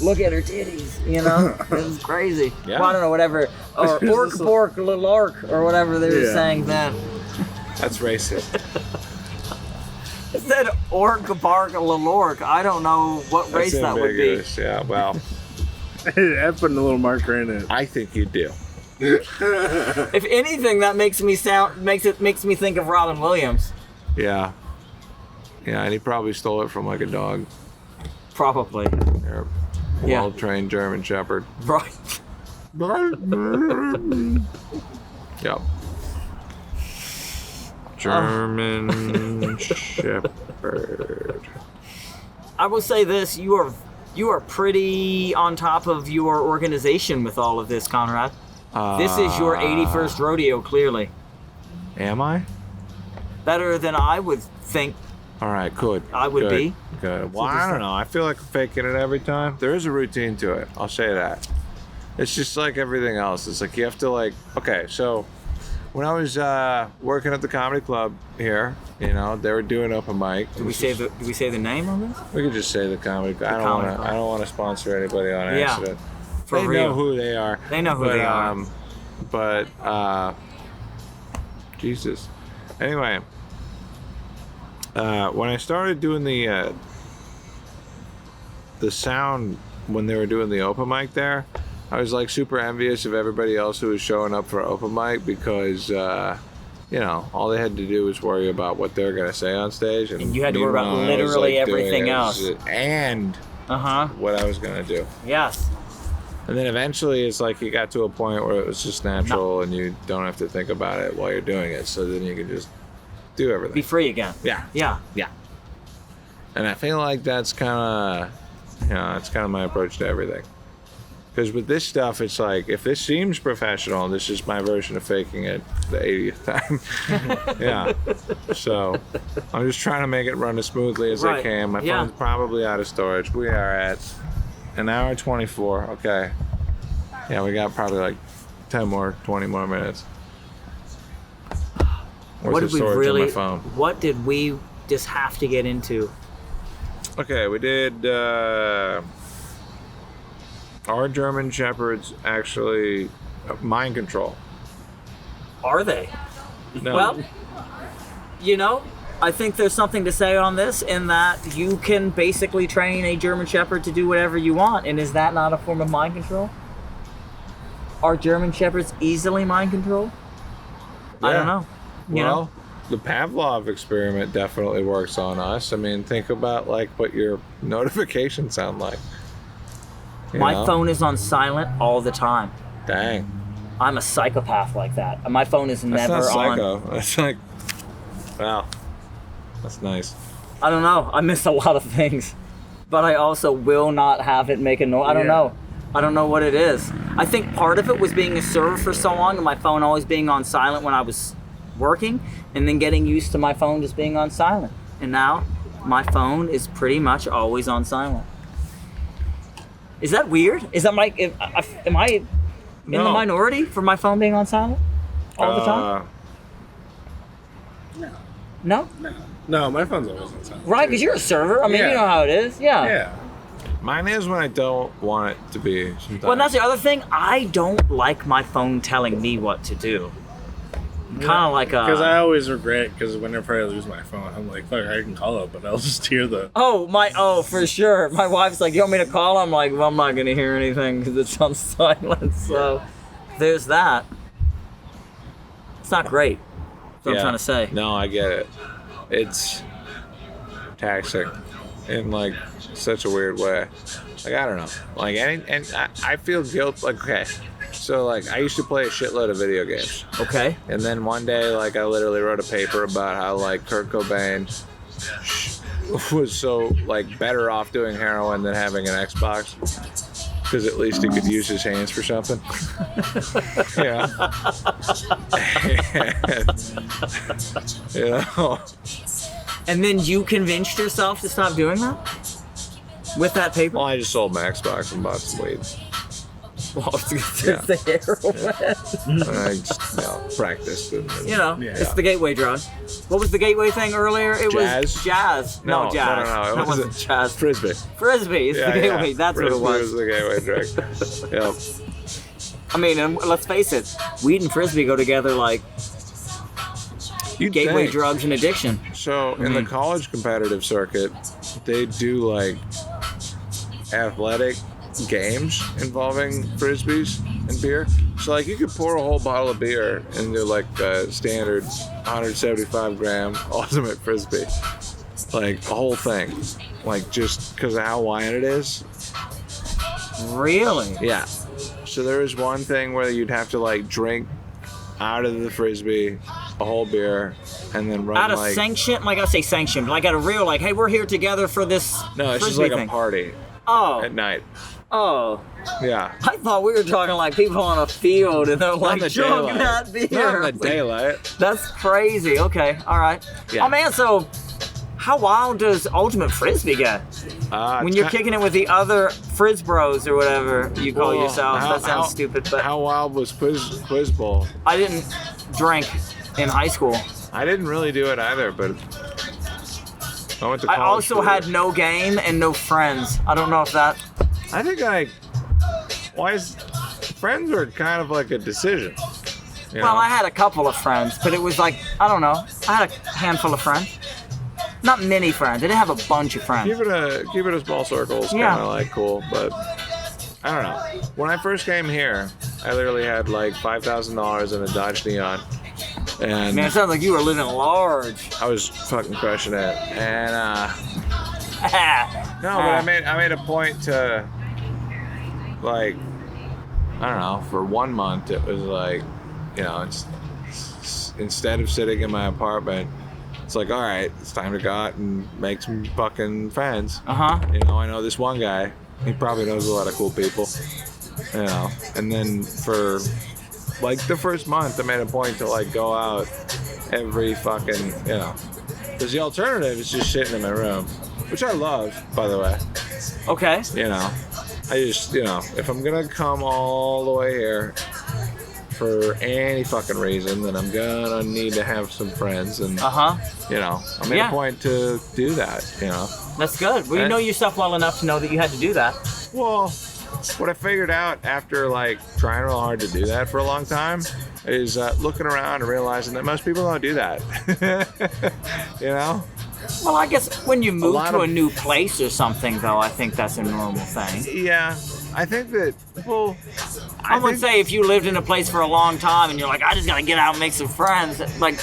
look at her titties, It was crazy. Yeah. Well, I don't know, whatever. Or orc, bork, little orc, or whatever they were saying then. That's racist. It said orc, bark, lork. I don't know what race that would be. Yeah, well. I put a little marker in it. I think you do. If anything, that makes me think of Robin Williams. Yeah. Yeah, and he probably stole it from like a dog. Probably. Or a well-trained German Shepherd. Right. Yep. German Shepherd. I will say this: you are pretty on top of your organization with all of this, Conrad. This is your 81st rodeo, clearly. Am I? Better than I would think. All right, good. I would be. Good. Well, I don't know. I feel like I'm faking it every time. There is a routine to it. I'll say that. It's just like everything else. It's like you have to okay, so when I was working at the comedy club here, they were doing open mic. Do we say the name on this? We could just say the comedy club. I don't want to sponsor anybody on accident. For they real. know who they are. They know who they are. But Jesus. Anyway, when I started doing the sound when they were doing the open mic there, I was like super envious of everybody else who was showing up for open mic because all they had to do was worry about what they were gonna say on stage, and you had to worry about literally everything else and what I was gonna do. Yes. And then eventually it's like you got to a point where it was just natural and you don't have to think about it while you're doing it. So then you can just do everything. Be free again. Yeah. Yeah. Yeah. And I feel like that's kind of, it's kind of my approach to everything. Because with this stuff, it's like, if this seems professional, this is my version of faking it the 80th time. Yeah. So I'm just trying to make it run as smoothly as I can. My phone's probably out of storage. We are at an hour and 24. Okay. Yeah, we got probably like 20 more minutes. What did we just have to get into? Okay, we did... Are German Shepherds actually mind control? Are they? No. Well, I think there's something to say on this in that you can basically train a German Shepherd to do whatever you want, and is that not a form of mind control? Are German Shepherds easily mind controlled? Yeah. I don't know. Well, the Pavlov experiment definitely works on us. I mean, think about like what your notifications sound like. My phone is on silent all the time. Dang. I'm a psychopath like that. My phone is That's never not psycho. on. That's like, wow. That's nice. I don't know. I miss a lot of things. But I also will not have it make a noise. I don't know. I don't know what it is. I think part of it was being a server for so long and my phone always being on silent when I was working, and then getting used to my phone just being on silent. And now my phone is pretty much always on silent. Is that weird? Is that am I in the minority for my phone being on silent all the time? No? No, my phone's always on silent. Right, because you're a server. I mean, you know how it is. Yeah. Mine is when I don't want it to be sometimes. Well, that's the other thing. I don't like my phone telling me what to do. Kind of like a... Because I always regret, because whenever I lose my phone, I'm like, fuck, I can call it, but I'll just hear the... Oh, for sure. My wife's like, you want me to call? I'm like, well, I'm not going to hear anything because it's on silent. So there's that. It's not great. That's what I'm trying to say. No, I get it. It's taxing in like such a weird way. Like, I don't know. Like, and I feel guilt. Like, okay. So, like, I used to play a shitload of video games. Okay. And then one day, like, I literally wrote a paper about how, like, Kurt Cobain was so, like, better off doing heroin than having an Xbox. Because at least he could use his hands for something. Yeah. And, you know. And then you convinced yourself to stop doing that? With that paper? Well, I just sold my Xbox and bought some weed. Well, it's the heroin. And I just, practiced. It's the gateway drug. What was the gateway thing earlier? It was jazz. No, jazz. No. It wasn't jazz. Frisbee. Frisbee is the gateway. That's Frisbee what it was. The gateway drug. Yep. I mean, and let's face it, weed and Frisbee go together like gateway drugs and addiction. So in the college competitive circuit, they do like athletic games involving Frisbees and beer. So like you could pour a whole bottle of beer into like a standard 175 gram ultimate Frisbee. Like a whole thing. Like just because of how wide it is. Really? Yeah. So there was one thing where you'd have to like drink out of the Frisbee a whole beer and then run out of like... sanction? Like I say sanctioned. Like at a real like, hey, we're here together for this No, it's Frisbee just like thing. a party at night. Oh. Yeah. I thought we were talking like people on a field and they're like chugging that beer. Not in the daylight. That's crazy. Okay. All right. Yeah. Oh man, so how wild does Ultimate Frisbee get? When you're kicking it with the other Frizz Bros or whatever you call yourselves. That sounds stupid, but how wild was Quiz Bowl? I didn't drink in high school. I didn't really do it either, but I went to college. I also had no game and no friends. I don't know if that... I think friends are kind of like a decision. Well, I had a couple of friends, but it was like, I don't know. I had a handful of friends. Not many friends. I didn't have a bunch of friends. Keep it a small circle is kind of like cool, but I don't know. When I first came here, I literally had like $5,000 in a Dodge Neon. And man, it sounds like you were living large. I was fucking crushing it. And but I made a point to like, I don't know, for 1 month it was like, it's instead of sitting in my apartment, it's like, all right, it's time to go out and make some fucking friends. I know this one guy. He probably knows a lot of cool people. you know. And then for like the first month, I made a point to like go out every fucking, you know, because the alternative is just sitting in my room, which I love, by the way. Okay. You know, I just, you know, if I'm gonna come all the way here for any fucking reason, then I'm gonna need to have some friends, and you know, I made a point to do that. You know, that's good. Well, you know yourself well enough to know that you had to do that. Well, what I figured out after like trying real hard to do that for a long time is looking around and realizing that most people don't do that. You know. Well, I guess when you move to a new place or something, though, I think that's a normal thing. Yeah, I think that, well... I would say if you lived in a place for a long time and you're like, I just gotta get out and make some friends, like,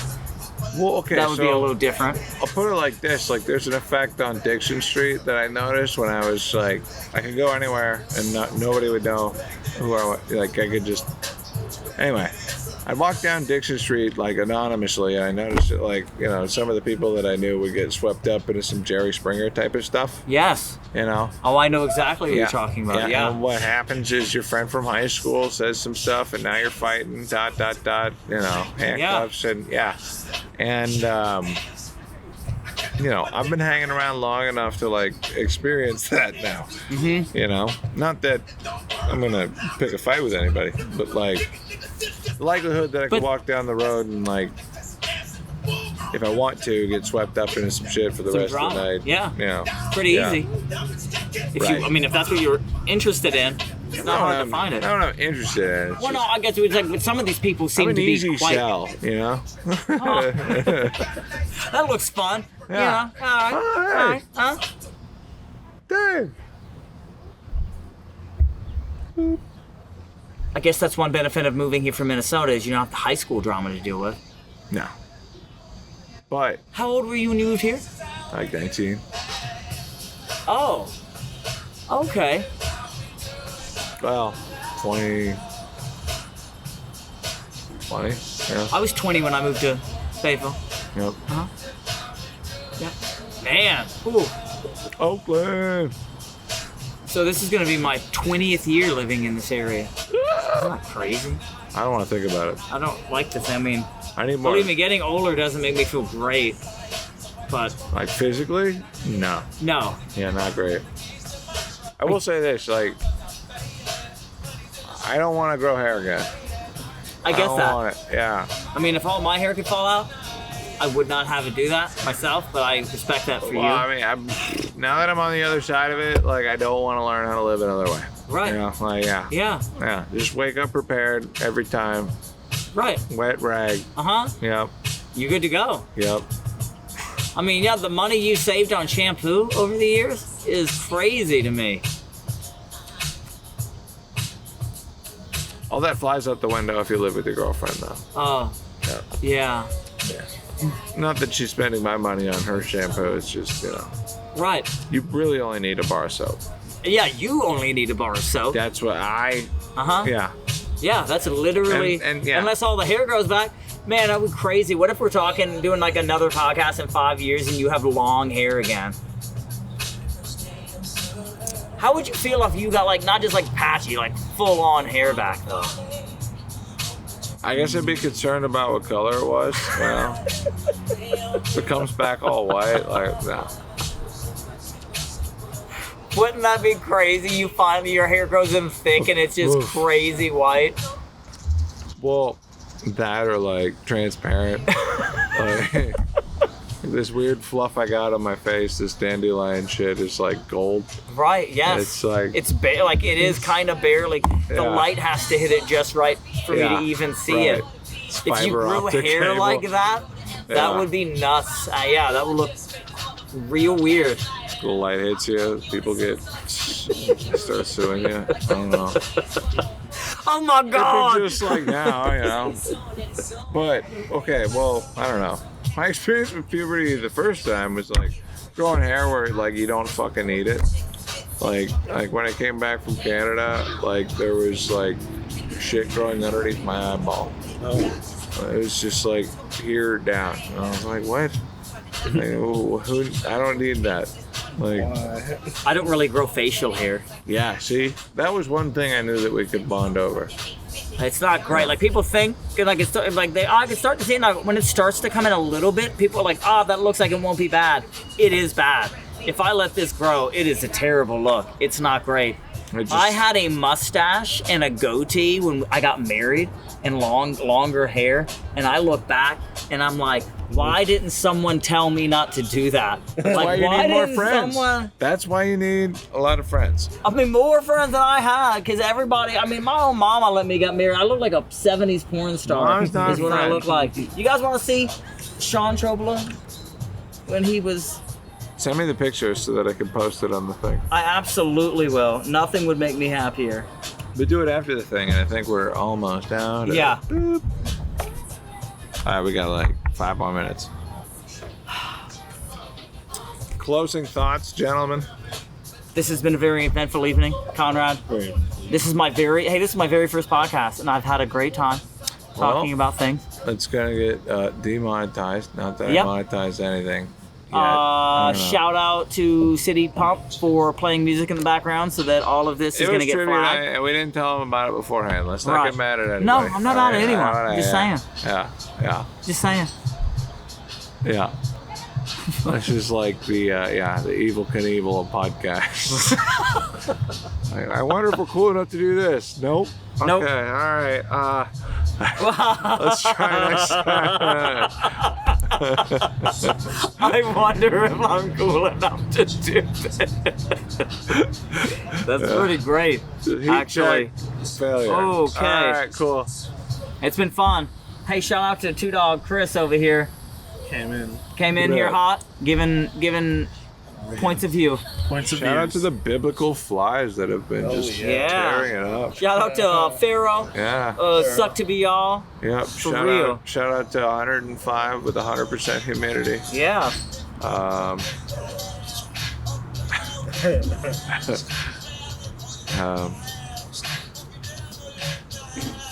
well, okay, that would be a little different. I'll put it like this, like, there's an effect on Dixon Street that I noticed when I was, like, I could go anywhere and nobody would know who I was, like, I could just... Anyway... I'd walk down Dixon Street like anonymously, and I noticed that, like, you know, some of the people that I knew would get swept up into some Jerry Springer type of stuff. Yes. You know? Oh, I know exactly what you're talking about. Yeah. And what happens is your friend from high school says some stuff, and now you're fighting, you know, handcuffs, and And, you know, I've been hanging around long enough to, like, experience that now. Mm-hmm. You know? Not that I'm gonna pick a fight with anybody, but, like... The likelihood that I could walk down the road and, like, if I want to, get swept up into some shit for the rest of the night. Yeah. You know, pretty easy. If you, I mean, if that's what you're interested in, it's not hard to find it. I don't know, I'm interested in it. Well, no, I guess it's like with some of these people seem to be easy shell, you know? That looks fun. Yeah. You know, all right. Huh? Dang. I guess that's one benefit of moving here from Minnesota is you don't have the high school drama to deal with. No. But... How old were you when you moved here? Like 19. Oh. Okay. Well, 20... 20, yeah. I was 20 when I moved to Fayetteville. Yep. Yep. Man. Ooh. Oakland. So this is going to be my 20th year living in this area. Isn't that crazy? I don't want to think about it. I don't like this. I mean, I need more. Believe me, getting older doesn't make me feel great. But... Like physically? No. No. Yeah, not great. I will say this, like... I don't want to grow hair again. I guess that. Want it. Yeah. I mean, if all my hair could fall out, I would not have it do that myself, but I respect that for you. I mean, now that I'm on the other side of it, like, I don't want to learn how to live another way. Right. You know, like, yeah. Just wake up prepared every time. Right. Wet rag. Yep. You're good to go. Yep. I mean, yeah, the money you saved on shampoo over the years is crazy to me. All that flies out the window if you live with your girlfriend, though. Oh. Yeah. Not that she's spending my money on her shampoo. It's just, you know. Right. You really only need a bar of soap. Yeah, you only need a bar of soap. That's what I... Yeah. Yeah, that's literally... And unless all the hair grows back. Man, that would be crazy. What if we're doing like another podcast in 5 years and you have long hair again? How would you feel if you got like, not just like patchy, like full on hair back though? I guess I'd be concerned about what color it was, you know? If it comes back all white, like, no. Wouldn't that be crazy? You find your hair grows in thick and it's just crazy white? Well, that or like transparent. Like, this weird fluff I got on my face, this dandelion shit is like gold. Right, yes. It's like... like it is kind of barely. The light has to hit it just right for me to even see it. If you grew hair cable. Like that, that would be nuts. Yeah, that would look real weird. The light hits you, people start suing you. I don't know. Oh my God! It's just like now, you know. But, okay, well, I don't know. My experience with puberty the first time was like growing hair where like you don't fucking need it. Like when I came back from Canada, like there was like shit growing underneath my eyeball. It was just like here down. And I was like, what? Like, I don't need that. Like, I don't really grow facial hair. yeah, see, that was one thing I knew that we could bond over. It's not great. Like people think, like it's like I can start to see it now. When it starts to come in a little bit, people are like, "Oh, that looks like it won't be bad." It is bad. If I let this grow, it is a terrible look. It's not great. I had a mustache and a goatee when I got married, and longer hair, and I look back and I'm like, why didn't someone tell me not to do that? Like, why you need more friends. Someone... That's why you need a lot of friends. I mean, more friends than I had, because everybody, I mean, my own mama let me get married. I look like a 70s porn star, is what I look like. You guys want to see Shaan Choppala when he was... Send me the pictures so that I can post it on the thing. I absolutely will. Nothing would make me happier. But do it after the thing, and I think we're almost out. Yeah. Boop. All right, we got like 5 more minutes. Closing thoughts, gentlemen. This has been a very eventful evening, Conrad. Great. This is my very first podcast, and I've had a great time talking about things. It's gonna get demonetized. Not that I monetized anything. Shout out to City Pump for playing music in the background so that all of this is going to get flagged. And we didn't tell them about it beforehand. Let's not get mad at anybody. No, I'm not mad at anyone. I'm just saying. Yeah. Just saying. Yeah. This is like the Evil Knievel of podcasts. I wonder if we're cool enough to do this. Nope. Nope. Okay, all right. Let's try next time. I wonder if I'm cool enough to do this. That's pretty great, actually. Failure. Okay. All right, cool. It's been fun. Hey, shout out to Two Dog Chris over here. Came in here hot, giving points of view. Shout out to the biblical flies that have been tearing it up. Shout out to Pharaoh. Yeah. Suck to be y'all. Yep. Shout out to 105 with 100% humidity. Yeah.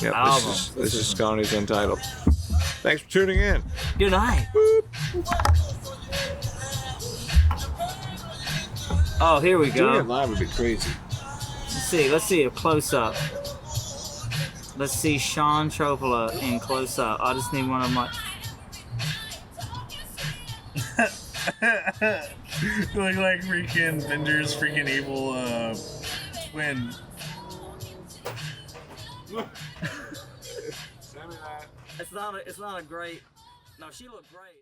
Yep. This is Scotty's Untitled. Thanks for tuning in. Good night. Oh, here we go. Doing it live would be crazy. Let's see a close up. Let's see Shaan Choppala in close up. I just need one of my. Look like freaking Bender's freaking evil twin. It's not a great. No, she looked great.